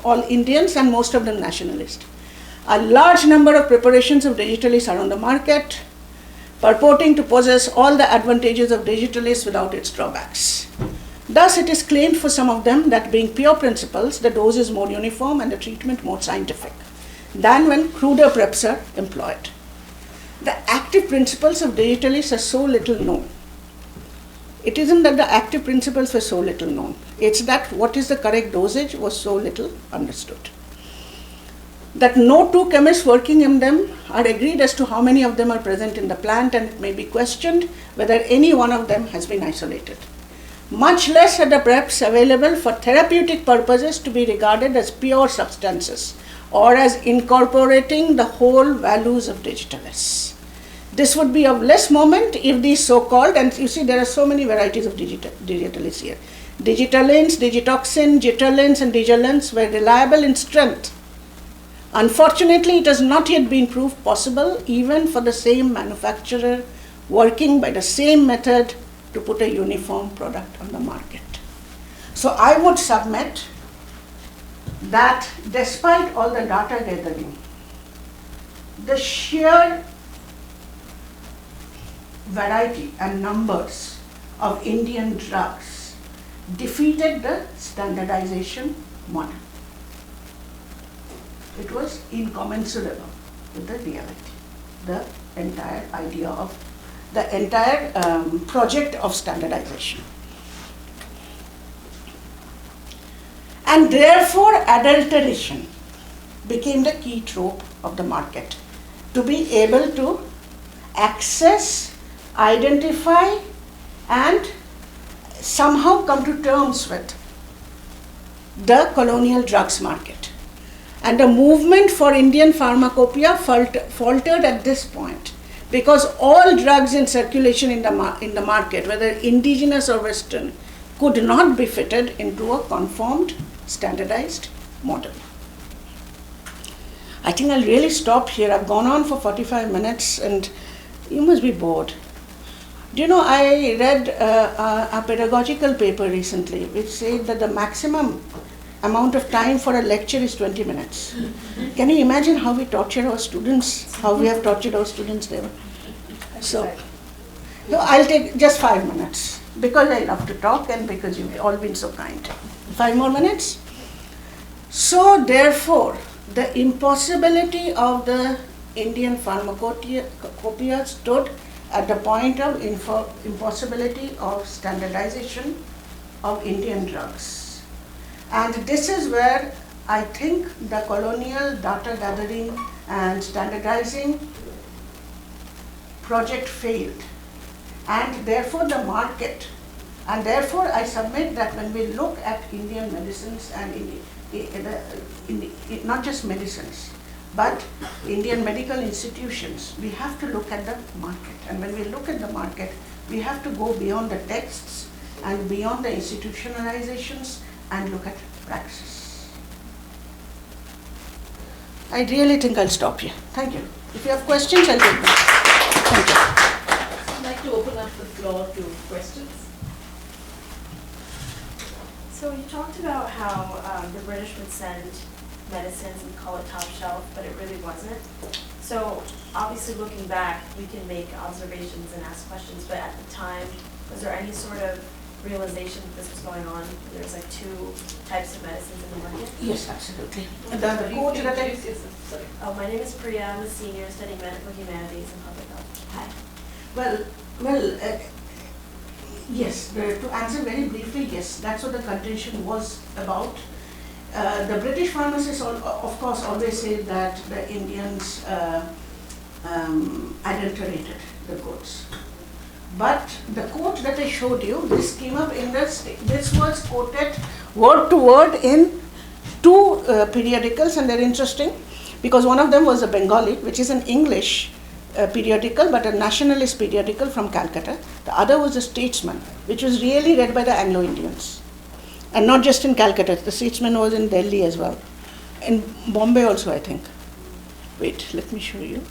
all Indians and most of them nationalist. A large number of preparations of digitalis are on the market. purporting to possess all the advantages of digitalis without its drawbacks. Thus, it is claimed for some of them that being pure principles, the dose is more uniform and the treatment more scientific than when cruder preps are employed. The active principles of digitalis are so little known. It isn't that the active principles were so little known. It's that what is the correct dosage was so little understood. That no two chemists working in them are agreed as to how many of them are present in the plant, and it may be questioned whether any one of them has been isolated. Much less are the preps available for therapeutic purposes to be regarded as pure substances or as incorporating the whole values of digitalis. This would be of less moment if these so-called, and you see there are so many varieties of digitalis here, digitalins, digitoxin, gitalins and digalins were reliable in strength. Unfortunately, it has not yet been proved possible even for the same manufacturer working by the same method to put a uniform product on the market. So I would submit that despite all the data gathering, the sheer variety and numbers of Indian drugs defeated the standardization model. It was incommensurable with the reality, the entire idea of the entire project of standardization. And therefore, adulteration became the key trope of the market, to be able to access, identify, and somehow come to terms with the colonial drugs market. And the movement for Indian pharmacopoeia faltered at this point, because all drugs in circulation in the market, whether indigenous or Western, could not be fitted into a conformed, standardized model. I think I'll really stop here. I've gone on for 45 minutes and you must be bored. Do you know, I read a pedagogical paper recently which said that the maximum amount of time for a lecture is 20 minutes. Can you imagine how we torture our students, how we have tortured our students there? So I'll take just 5 minutes because I love to talk and because you've all been so kind. 5 more minutes. So therefore, the impossibility of the Indian pharmacopoeia stood at the point of impossibility of standardization of Indian drugs. And this is where I think the colonial data gathering and standardizing project failed. And therefore the market, and therefore I submit that when we look at Indian medicines and not just medicines, but Indian medical institutions, we have to look at the market. And when we look at the market, we have to go beyond the texts and beyond the institutionalizations and look at praxis. I really think I'll stop here. Thank you. If you have questions, I'll take them. Thank you. I'd like to open up the floor to questions. So you talked about how the British would send medicines and call it top shelf, but it really wasn't. So obviously looking back, we can make observations and ask questions, but at the time, was there any sort of realization that this was going on? There's like 2 types of medicines in the market? Yes, absolutely. The quote that I... Sorry. Oh, my name is Priya. I'm a senior studying medical humanities and public health. Hi. Well, yes, to answer very briefly, yes, that's what the contention was about. The British pharmacists, of course, always say that the Indians adulterated the goods. But the quote that I showed you, this came up in this was quoted word to word in 2 periodicals, and they're interesting because one of them was a Bengali, which is an English periodical, but a nationalist periodical from Calcutta. The other was a Statesman, which was really read by the Anglo-Indians. And not just in Calcutta, the Statesman was in Delhi as well. In Bombay also, I think. Wait, let me show you.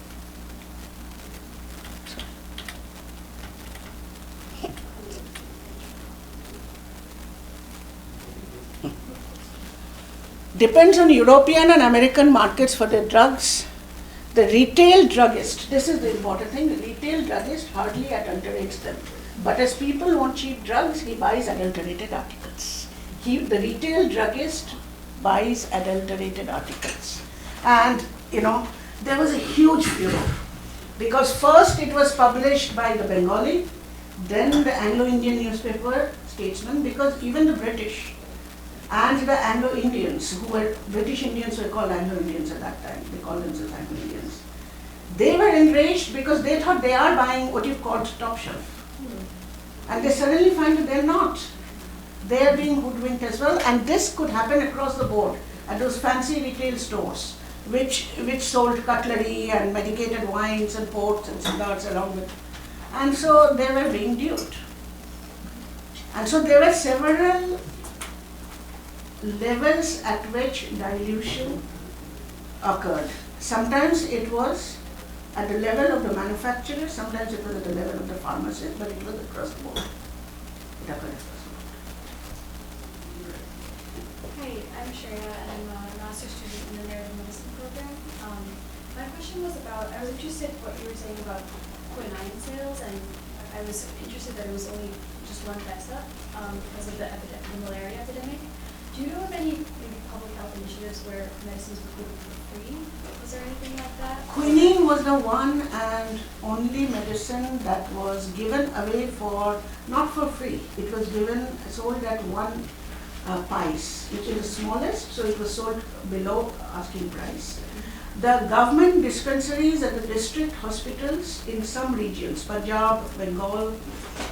Depends on European and American markets for their drugs. The retail druggist, this is the important thing, the retail druggist hardly adulterates them. But as people want cheap drugs, he buys adulterated articles. The retail druggist buys adulterated articles. And, there was a huge furor. Because first it was published by the Bengali, then the Anglo-Indian newspaper, Statesman, because even the British and the Anglo-Indians, British Indians were called Anglo-Indians at that time, they called themselves Anglo-Indians. They were enraged because they thought they are buying what you called top shelf. And they suddenly find that they're not. They are being hoodwinked as well, and this could happen across the board at those fancy retail stores, which sold cutlery and medicated wines and ports and cigars along with. And so they were being duped. And so there were several levels at which dilution occurred. Sometimes it was at the level of the manufacturer, sometimes it was at the level of the pharmacist, but it was across the board. It occurred across the board. Hi, I'm Shreya and I'm a master's student in the narrative medicine program. My question was I was interested in what you were saying about quinine sales, and I was interested that it was only just one Pesa because of the malaria epidemic. Do you know of any maybe public health initiatives where medicines were given for free? Was there anything like that? Quinine was the one and only medicine that was given away not for free. It was sold at one pice, which is the smallest, so it was sold below asking price. The government dispensaries and the district hospitals in some regions, Punjab, Bengal,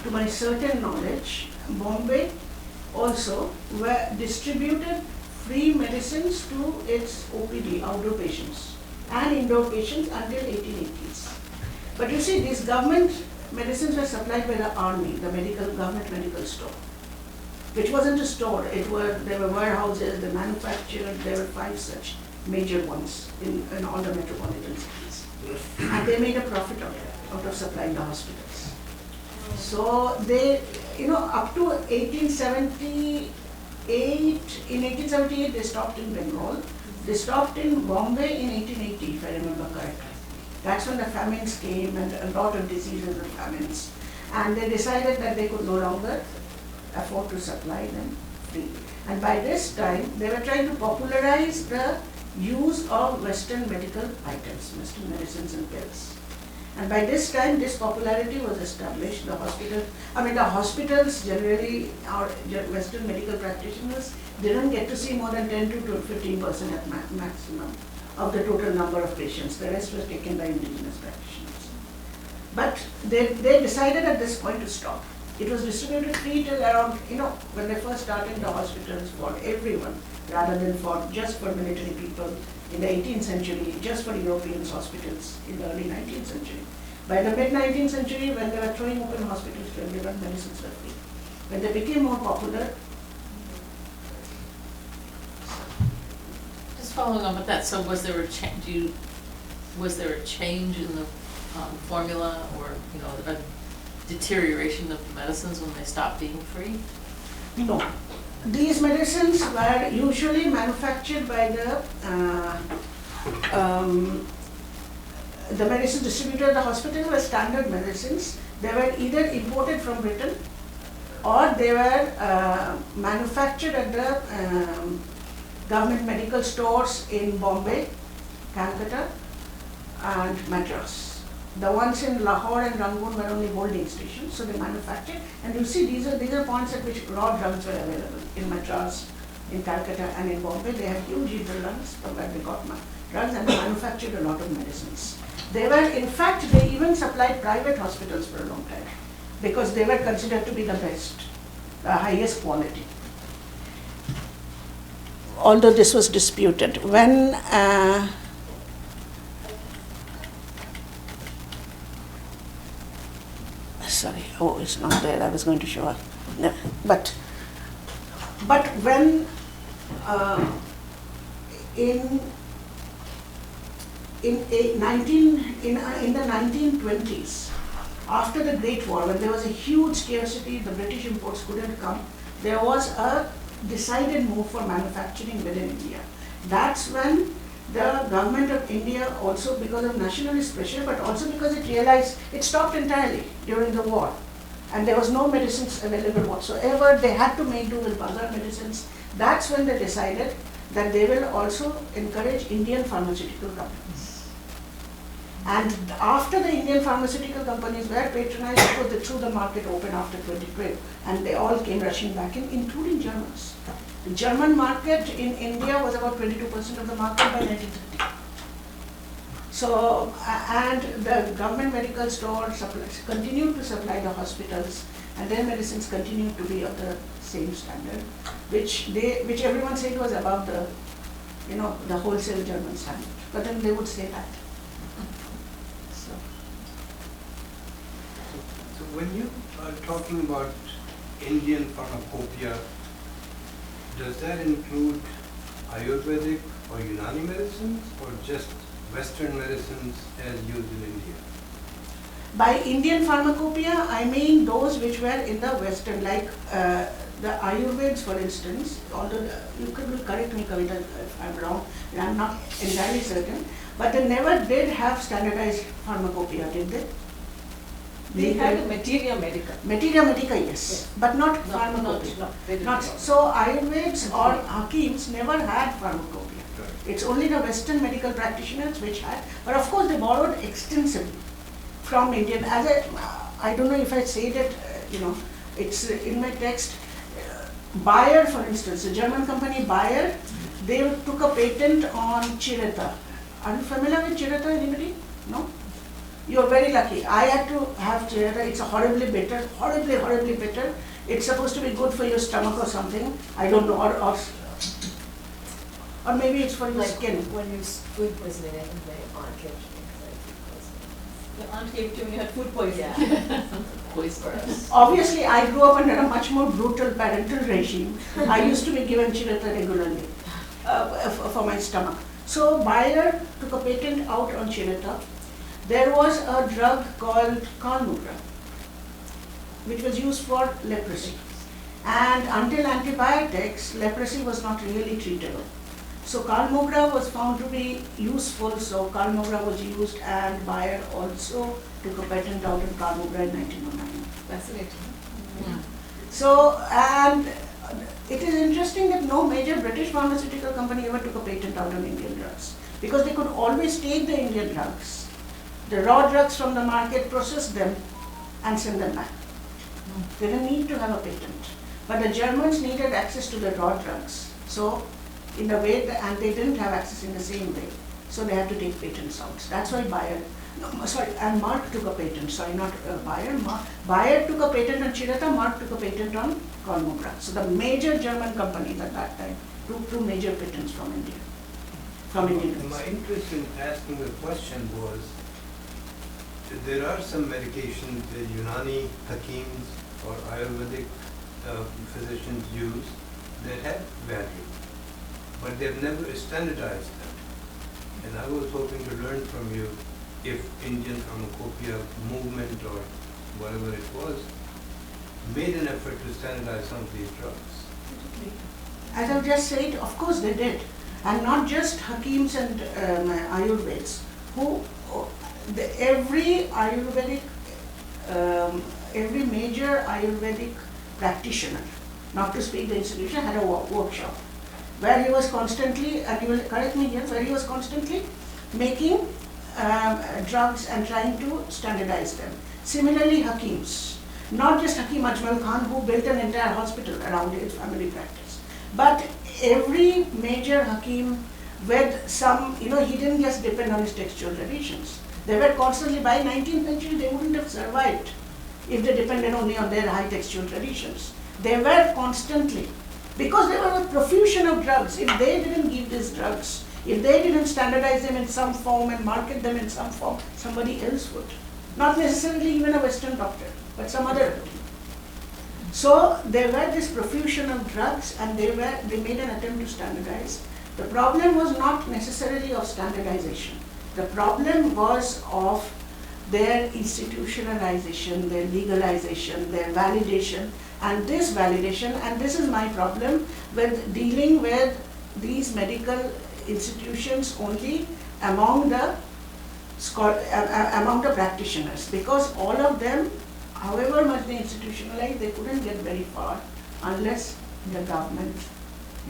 to my certain knowledge, Bombay also, were distributed free medicines to its OPD, outdoor patients, and indoor patients until 1880s. But you see, these government medicines were supplied by the army, the government medical store, which wasn't a store. There were warehouses, they manufactured, there were 5 such major ones in all the metropolitan cities. And they made a profit out of supplying the hospitals. So they, up to 1878, in 1878 they stopped in Bengal. They stopped in Bombay in 1880, if I remember correctly. That's when the famines came and a lot of diseases and famines. And they decided that they could no longer afford to supply them free. And by this time, they were trying to popularize the use of Western medical items, Western medicines and pills. And by this time, this popularity was established. The hospitals generally, our Western medical practitioners, didn't get to see more than 10 to 15% at maximum of the total number of patients. The rest was taken by indigenous practitioners. But they decided at this point to stop. It was distributed free till around, when they first started the hospitals for everyone, rather than just for military people in the 18th century, just for Europeans' hospitals in the early 19th century. By the mid-19th century, when they were throwing open hospitals to everyone, medicines were free. When they became more popular. Just following on with that, so was there a change in the formula, or a deterioration of the medicines when they stopped being free? No. These medicines were usually manufactured by the medicine distributor at the hospital were standard medicines. They were either imported from Britain or they were manufactured at the government medical stores in Bombay, Calcutta and Madras. The ones in Lahore and Rangoon were only holding stations, so they manufactured. And you see, these are points at which raw drugs were available in Madras, in Calcutta, and in Bombay. They had huge hinterlands from where they got drugs, and they manufactured a lot of medicines. They were, in fact, they even supplied private hospitals for a long time because they were considered to be the best, the highest quality. Although this was disputed, when it's not there. I was going to show her. No, but when in the 1920s, after the Great War, when there was a huge scarcity, the British imports couldn't come. There was a decided move for manufacturing within India. That's when the government of India, also because of nationalist pressure, but also because it realized it stopped entirely during the war. And there was no medicines available whatsoever. They had to make do with bazaar medicines. That's when they decided that they will also encourage Indian pharmaceutical companies. And after the Indian pharmaceutical companies were patronized, because they threw the market open after 2012, and they all came rushing back in, including Germans. The German market in India was about 22% of the market by 1930. So, and the government medical stores continued to supply the hospitals, and their medicines continued to be of the same standard, which everyone said was above the, the wholesale German standard. But then they would say that. So when you are talking about Indian pharmacopoeia, does that include Ayurvedic or Unani medicines, or just Western medicines as used in India? By Indian pharmacopoeia, I mean those which were in the Western, like the Ayurveds, for instance. Although you could correct me, Kavita, if I'm wrong, and I'm not entirely certain, but they never did have standardized pharmacopoeia, did they? They had a materia medica. Materia medica, yes, but not pharmacopoeia. Not so Ayurveds or Hakims never had pharmacopoeia. It's only the Western medical practitioners which had, but of course they borrowed extensively from Indian. As I don't know if I say that, it's in my text. Bayer, for instance, the German company Bayer, they took a patent on Chireta. Are you familiar with Chireta, anybody? No? You're very lucky. I had to have Chireta. It's a horribly bitter, horribly bitter. It's supposed to be good for your stomach or something. I don't know, or maybe it's for your skin. When you food poisoning, I think my aunt gave me because I had food poisoning. Your aunt gave it to you when you had food poisoning. Yeah. Poisonous. Obviously, I grew up under a much more brutal parental regime. I used to be given Chireta regularly for my stomach. So Bayer took a patent out on Chireta. There was a drug called Kalmugra, which was used for leprosy. And until antibiotics, leprosy was not really treatable. So Kalmugra was found to be useful, so Kalmugra was used, and Bayer also took a patent out on Kalmugra in 1909. Fascinating. Yeah. So, and it is interesting that no major British pharmaceutical company ever took a patent out on Indian drugs, because they could always take the Indian drugs, the raw drugs from the market, process them and send them back. They didn't need to have a patent. But the Germans needed access to the raw drugs. So, in a way, and they didn't have access in the same way. So they had to take patents out. That's why and Mark took a patent, not Bayer. Bayer took a patent on Chireta, Mark took a patent on Kalmugra. So the major German companies at that time took two major patents from India. From Indian. My interest in asking the question was, there are some medications that Unani Hakims or Ayurvedic physicians use that have value, but they've never standardized them. And I was hoping to learn from you if Indian Pharmacopeia movement or whatever it was made an effort to standardize some of these drugs. As I've just said, of course they did. And not just Hakims and Ayurveds, every Ayurvedic, every major Ayurvedic practitioner, not to speak the institution, had a workshop where he was constantly, and you will correct me here, where he was constantly making drugs and trying to standardize them. Similarly, Hakims, not just Hakim Ajmal Khan, who built an entire hospital around his family practice, but every major Hakim with some, he didn't just depend on his textual traditions. They were constantly, by 19th century, they wouldn't have survived if they depended only on their high textual traditions. They were constantly, because there was a profusion of drugs. If they didn't give these drugs, if they didn't standardize them in some form and market them in some form, somebody else would. Not necessarily even a Western doctor, but some other. So there were this profusion of drugs, and they made an attempt to standardize. The problem was not necessarily of standardization. The problem was of their institutionalization, their legalization, their validation, and this validation, and this is my problem with dealing with these medical institutions only among the practitioners, because all of them, however much they institutionalized, they couldn't get very far unless the government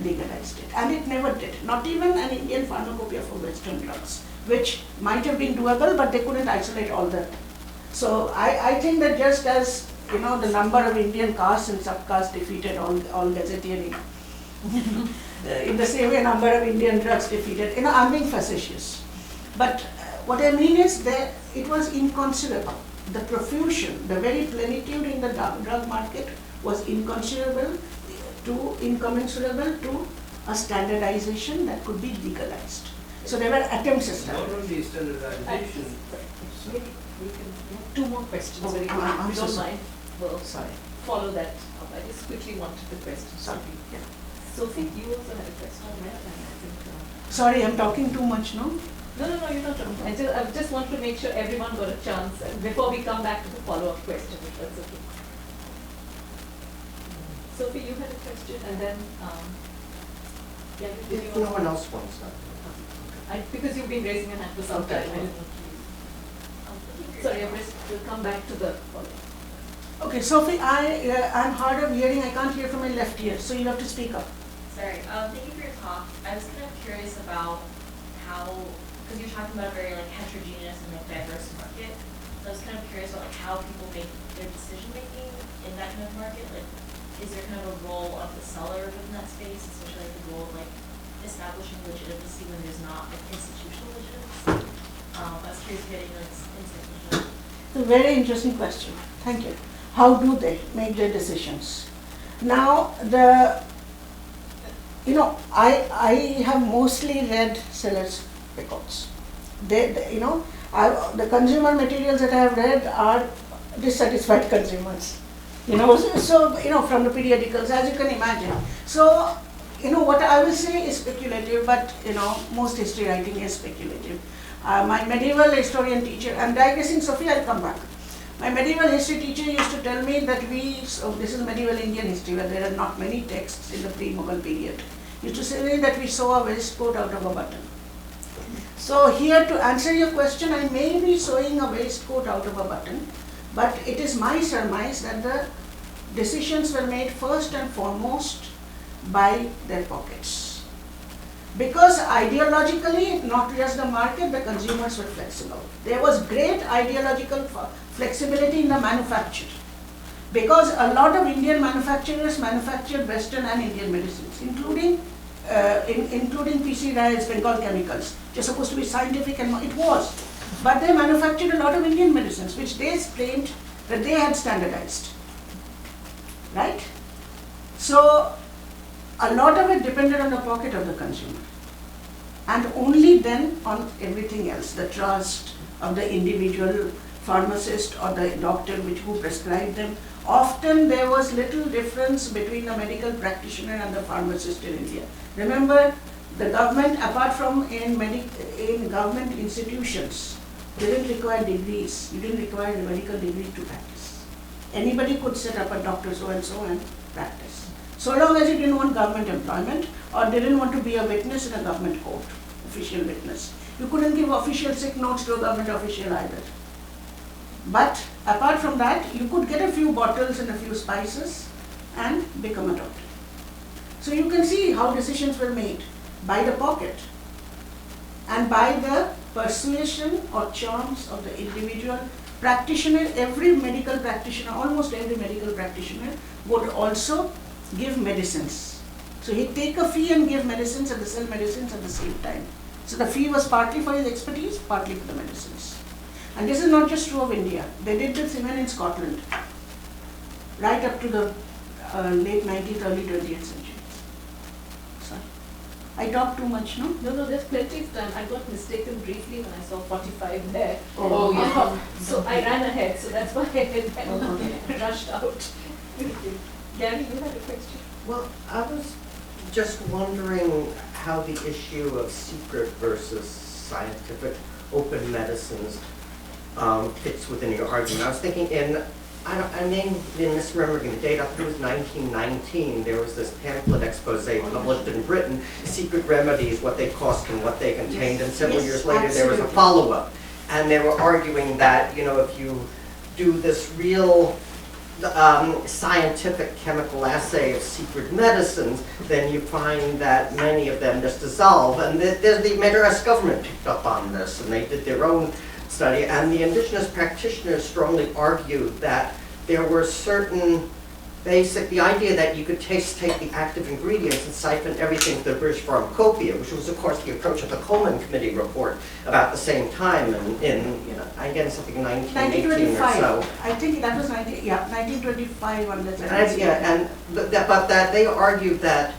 legalized it. And it never did. Not even an Indian pharmacopoeia for Western drugs, which might have been doable, but they couldn't isolate all the. So I think that just as the number of Indian castes and subcastes defeated all gazetteering, in the same way number of Indian drugs defeated. I'm being facetious, but what I mean is that it was inconceivable. The profusion, the very plenitude in the drug market was incommensurable to a standardization that could be legalized. So there were attempts at Not standardization. only standardization. We have 2 more questions. Oh, Very quick. I'm If you so don't sorry. mind, we'll Sorry. follow that up. I just quickly wanted the question. Sorry. Yeah. Sophie, you also had a question, right? And I think, Sorry, I'm talking too much, no? No, you're not wrong. I just want to make sure everyone got a chance before we come back to the follow-up question, if that's okay. Sophie, you had a question, and then, Gavin, did you If no also- one else wants that. because you've been raising your hand for some time, I didn't know. Sorry, we'll come back to the follow-up. Okay, Sophie, I'm hard of hearing. I can't hear from my left ear, so you have to speak up. Sorry, thank you for your talk. I was kind of curious about how, because you're talking about a very heterogeneous and diverse market. So I was kind of curious about how people make their decision making in that kind of market. Is there kind of a role of the seller within that space, especially the role of establishing legitimacy when there's not institutional legitimacy? I was curious getting insight into that. It's a very interesting question. Thank you. How do they make their decisions? Now, I have mostly read sellers' records. The consumer materials that I have read are dissatisfied consumers. From the periodicals, as you can imagine. So, what I will say is speculative, but most history writing is speculative. My medieval historian teacher, I'm digressing, Sophie, I'll come back. My medieval history teacher used to tell me that this is medieval Indian history, where there are not many texts in the pre-Mughal period. Used to say that we sew a waistcoat out of a button. So here, to answer your question, I may be sewing a waistcoat out of a button, but it is my surmise that the decisions were made first and foremost by their pockets. Because ideologically, not just the market, the consumers were flexible. There was great ideological flexibility in the manufacture. Because a lot of Indian manufacturers manufactured Western and Indian medicines, including PC Rai's Bengal Chemicals, which are supposed to be scientific, and it was. But they manufactured a lot of Indian medicines, which they claimed that they had standardized. Right? So, a lot of it depended on the pocket of the consumer. And only then on everything else, the trust of the individual pharmacist or the doctor who prescribed them. Often there was little difference between the medical practitioner and the pharmacist in India. Remember, the government, apart from in government institutions, didn't require degrees. You didn't require a medical degree to practice. Anybody could set up a doctor so-and-so and practice. So long as you didn't want government employment or didn't want to be a witness in a government court, official witness. You couldn't give official sick notes to a government official either. But apart from that, you could get a few bottles and a few spices and become a doctor. So you can see how decisions were made by the pocket and by the persuasion or charms of the individual practitioner. Every medical practitioner, almost every medical practitioner would also give medicines. So he'd take a fee and give medicines and sell medicines at the same time. So the fee was partly for his expertise, partly for the medicines. And this is not just true of India. They did this even in Scotland, right up to the late 19th, early 20th century. Sorry. I talked too much, no? No, there's plenty of time. I got mistaken briefly when I saw 45 there. Oh, yeah. So I ran ahead, so that's why I rushed out. Gary, you had a question? Well, I was just wondering how the issue of secret versus scientific open medicines fits within your argument. I was thinking in I may be misremembering the date, I think it was 1919, there was this pamphlet expose published in Britain, Secret Remedies, what they cost and what they contained, and several years later there was a follow-up. And they were arguing that, you know, if you do this real scientific chemical assay of secret medicines, then you find that many of them just dissolve. And the Madras government picked up on this, and they did their own study. And the indigenous practitioners strongly argued that there were certain the idea that you could take the active ingredients and siphon everything to the British Pharmacopeia, which was of course the approach of the Coleman Committee report about the same time in you know, again something in 1918 or so. I think that was 1925 on the but that they argued that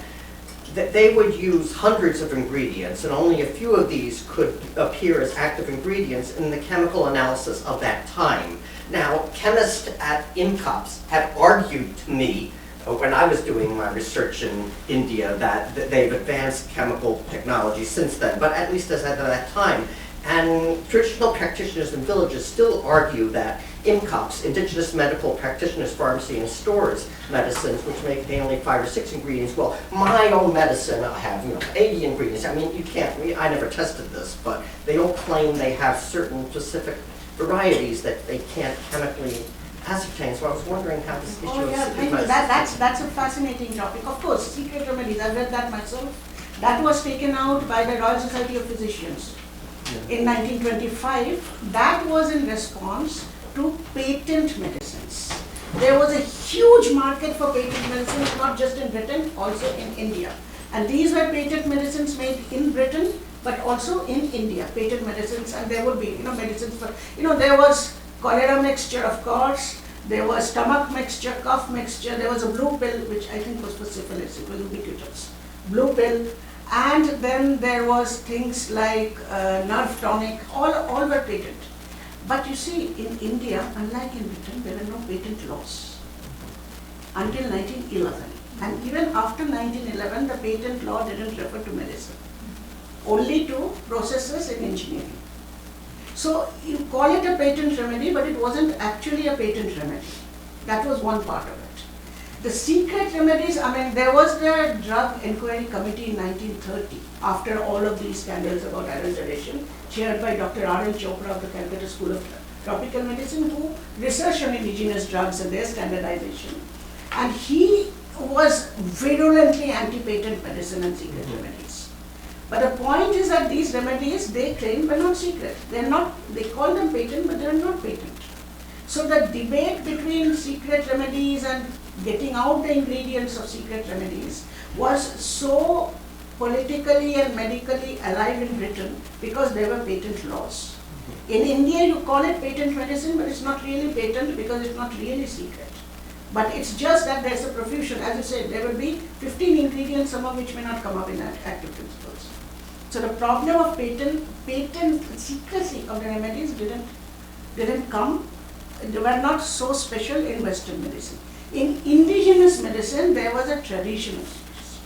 they would use hundreds of ingredients and only a few of these could appear as active ingredients in the chemical analysis of that time. Now, chemists at INCOPS had argued to me when I was doing my research in India that they've advanced chemical technology since then, but at least as at that time. And traditional practitioners in villages still argue that INCOPS, Indigenous Medical Practitioners Pharmacy and Stores medicines, which may contain only 5 or 6 ingredients. Well, my own medicine, I have 80 ingredients. I mean, you can't, I never tested this, but they don't claim they have certain specific varieties that they can't chemically ascertain. So I was wondering how this issue of secret medicine. That's a fascinating topic. Of course, secret remedies, I read that myself. That was taken out by the Royal Society of Physicians in 1925. That was in response to patent medicines. There was a huge market for patent medicines, not just in Britain, also in India. And these were patent medicines made in Britain, but also in India, patent medicines, and there would be, medicines for, there was cholera mixture, of course, there was stomach mixture, cough mixture, there was a blue pill, which I think was for syphilis, it was ubiquitous, blue pill, and then there was things like nerve tonic, all were patent. But you see, in India, unlike in Britain, there were no patent laws until 1911. And even after 1911, the patent law didn't refer to medicine, only to processes in engineering. So you call it a patent remedy, but it wasn't actually a patent remedy. That was one part of it. The secret remedies, there was the Drug Inquiry Committee in 1930, after all of these scandals about adulteration, chaired by Dr. R.L. Chopra of the Calcutta School of Tropical Medicine, who researched on indigenous drugs and their standardization. And he was virulently anti-patent medicine and secret remedies. But the point is that these remedies, they claim, were not secret. They're not, they call them patent, but they're not patent. So the debate between secret remedies and getting out the ingredients of secret remedies was so politically and medically alive in Britain because there were patent laws. In India, you call it patent medicine, but it's not really patent because it's not really secret. But it's just that there's a profusion. As you said, there will be 15 ingredients, some of which may not come up in active principles. So the problem of patent secrecy of the remedies didn't come. They were not so special in Western medicine. In indigenous medicine, there was a tradition of secrecy.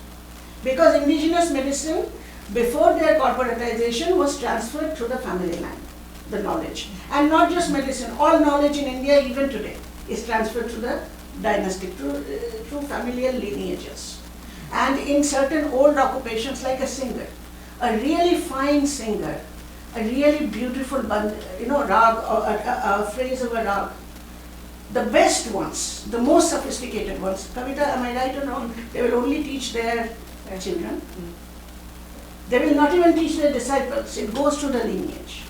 Because indigenous medicine, before their corporatization, was transferred through the family line, the knowledge. And not just medicine, all knowledge in India, even today, is transferred through the dynastic, through familial lineages. And in certain old occupations, like a singer, a really fine singer, a really beautiful rag, or a phrase of a rag, the best ones, the most sophisticated ones, Kavita, am I right or wrong? They will only teach their children. They will not even teach their disciples. It goes through the lineage.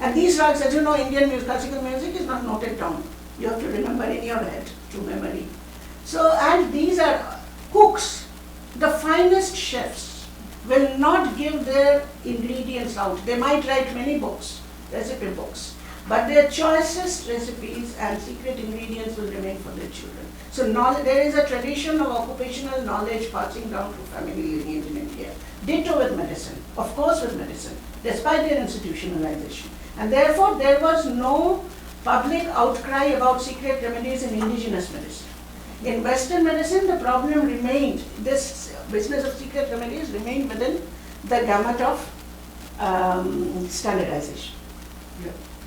And these rags, as you know, Indian music, classical music is not noted down. You have to remember in your head through memory. So, and these are cooks. The finest chefs will not give their ingredients out. They might write many books, recipe books, but their choicest recipes and secret ingredients will remain for their children. So there is a tradition of occupational knowledge passing down through family lineage in India. Ditto with medicine, of course with medicine, despite their institutionalization. And therefore there was no public outcry about secret remedies in indigenous medicine. In Western medicine, the problem remained, this business of secret remedies remained within the gamut of standardization.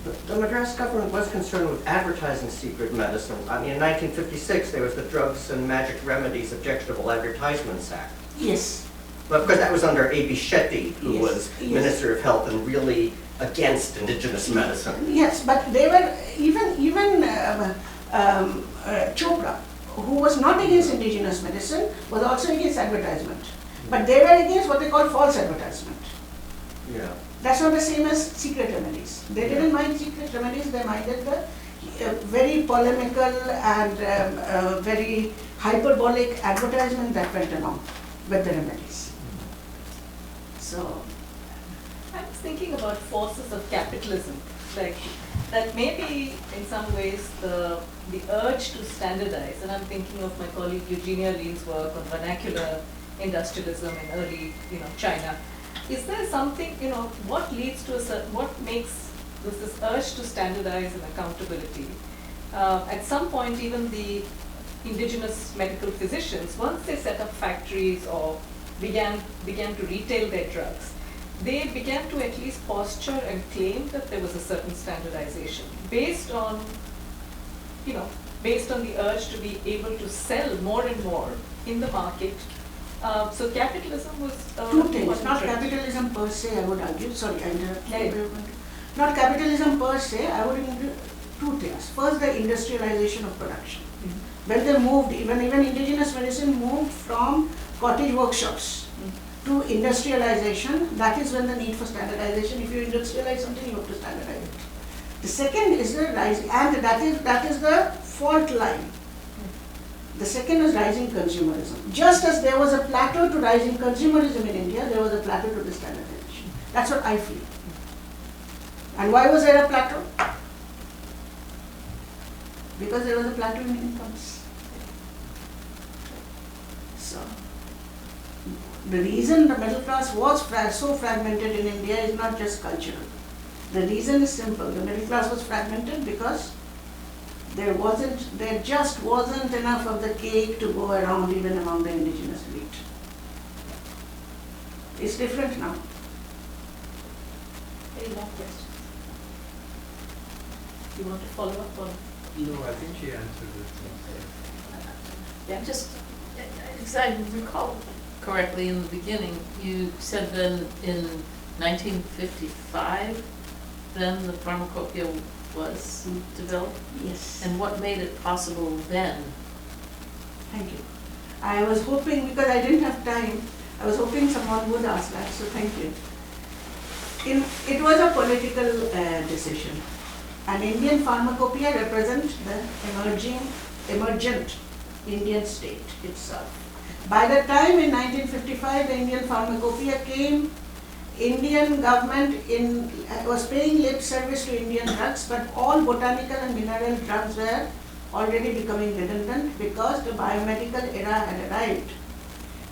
The Madras government was concerned with advertising secret medicine. I mean, in 1956, there was the Drugs and Magic Remedies Objectionable Advertisements Act. Yes. But of course, that was under A.B. Shetty, who Yes, was yes. Minister of Health and really against indigenous medicine. Yes, but they were even Chopra, who was not against indigenous medicine, was also against advertisement. But they were against what they call false advertisement. Yeah. That's not the same as secret remedies. They didn't mind secret remedies, they minded the very polemical and very hyperbolic advertisement that went along with the remedies. So, I was thinking about forces of capitalism, like that maybe in some ways the urge to standardize, and I'm thinking of my colleague Eugenia Lean's work on vernacular industrialism in early, China. Is there something, what leads to what makes this urge to standardize and accountability? At some point, even the indigenous medical physicians, once they set up factories or began to retail their drugs, they began to at least posture and claim that there was a certain standardization based on the urge to be able to sell more and more in the market. So capitalism was two things, one not trend. capitalism per se, I would argue, sorry, I interrupted Yeah. you. Not capitalism per se, I would argue two things. First, the industrialization of production. When they moved, even indigenous medicine moved from cottage workshops to industrialization, that is when the need for standardization. If you industrialize something, you have to standardize it. The second is the rising, and that is the fault line. The second is rising consumerism. Just as there was a plateau to rising consumerism in India, there was a plateau to the standardization. That's what I feel. And why was there a plateau? Because there was a plateau in incomes. So, the reason the middle class was so fragmented in India is not just cultural. The reason is simple. The middle class was fragmented because there just wasn't enough of the cake to go around even among the indigenous elite. It's different now. Any more questions? You want to follow up on? No, I think she answered it. Yeah. Because I recall correctly in the beginning, you said then in 1955, then the Pharmacopeia was developed? Yes. And what made it possible then? Thank you. I was hoping, because I didn't have time, I was hoping someone would ask that, so thank you. It was a political decision. An Indian Pharmacopeia represents the emergent Indian state itself. By the time in 1955 the Indian Pharmacopeia came, Indian government was paying lip service to Indian drugs, but all botanical and mineral drugs were already becoming redundant because the biomedical era had arrived.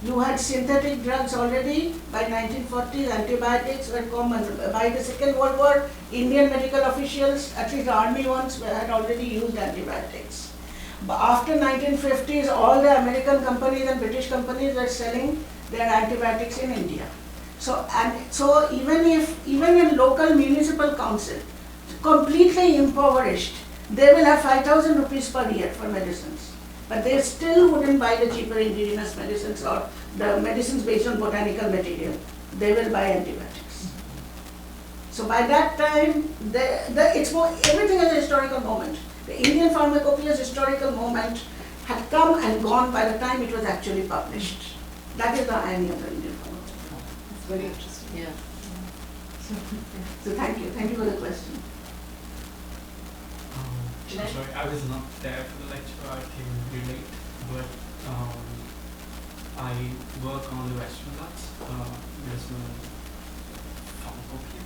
You had synthetic drugs already by 1940s, antibiotics were common. By the Second World War, Indian medical officials, at least the army ones, had already used antibiotics. But after 1950s, all the American companies and British companies were selling their antibiotics in India. So even in local municipal council, completely impoverished, they will have 5,000 rupees per year for medicines. But they still wouldn't buy the cheaper indigenous medicines or the medicines based on botanical material. They will buy antibiotics. So by that time, everything is a historical moment. The Indian Pharmacopeia's historical moment had come and gone by the time it was actually published. That is the irony of the Indian Pharmacopeia. It's very interesting. Yeah. So thank you for the question. Did I- Sorry, I was not there for the lecture, I came really late, but I work on the Western Ghats, medicinal pharmacopoeia,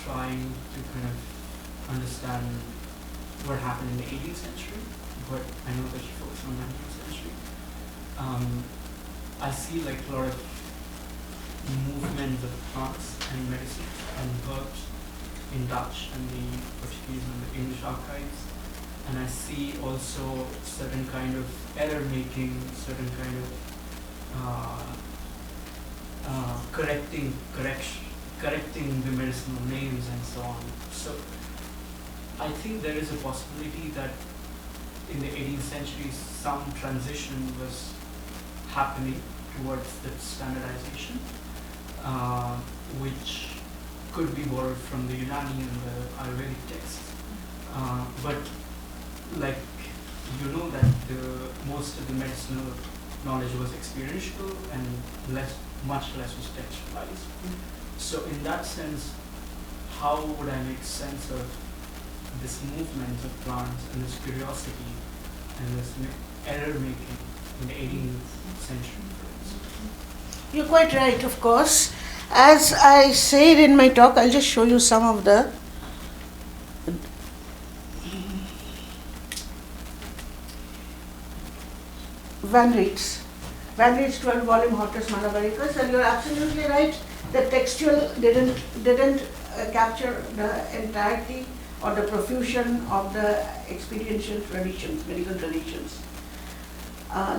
trying to kind of understand what happened in the 18th century, but I know that you focus on the 19th century. I see like a lot of movements of plants and medicines and herbs in Dutch and the Portuguese and the English archives, and I see also certain kind of error making, certain kind of correcting the medicinal names and so on. So I think there is a possibility that in the 18th century some transition was happening towards that standardization, which could be borrowed from the Unani and the Ayurvedic texts. But like you know that most of the medicinal knowledge was experiential and much less was textualized. So in that sense, how would I make sense of this movement of plants and this curiosity and this error making in the 18th century, for instance? You're quite right, of course. As I said in my talk, I'll just show you some of the Van Riet's 12-volume Hortus Malabaricus, and you're absolutely right. The textual didn't capture the entirety or the profusion of the experiential traditions, medical traditions.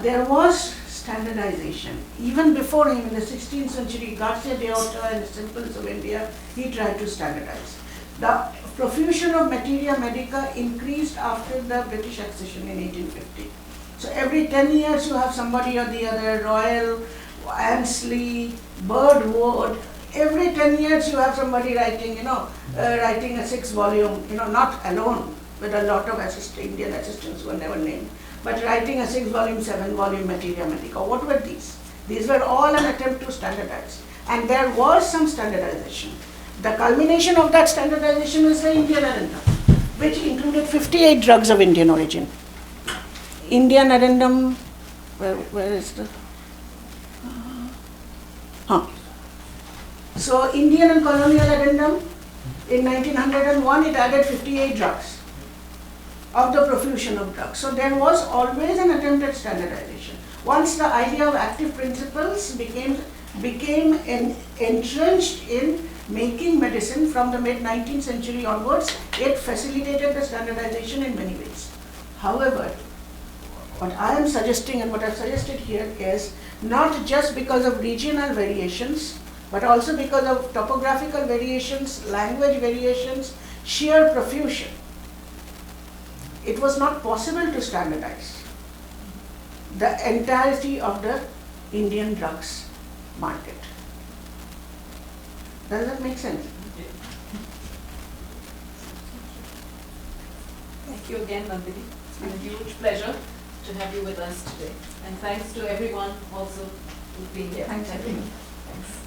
There was standardization. Even before him, in the 16th century, Garcia de Orta and Simples of India, he tried to standardize. The profusion of materia medica increased after the British accession in 1850. So every 10 years you have somebody or the other, Royal, Ansley, Birdwood, every 10 years you have somebody writing, writing a 6-volume, not alone, with a lot of Indian assistants who were never named, but writing a 6-volume, 7-volume materia medica. What were these? These were all an attempt to standardize. And there was some standardization. The culmination of that standardization was the Indian addendum, which included 58 drugs of Indian origin. Indian addendum, where is the? So Indian and colonial addendum, in 1901 it added 58 drugs of the profusion of drugs. So there was always an attempt at standardization. Once the idea of active principles became entrenched in making medicine from the mid-19th century onwards, it facilitated the standardization in many ways. However, what I am suggesting and what I've suggested here is not just because of regional variations, but also because of topographical variations, language variations, sheer profusion. It was not possible to standardize the entirety of the Indian drugs market. Does that make sense? Thank you again, Nandini. It's been a huge pleasure to have you with us today. And thanks to everyone also who's been here. Thanks, everyone. Thanks.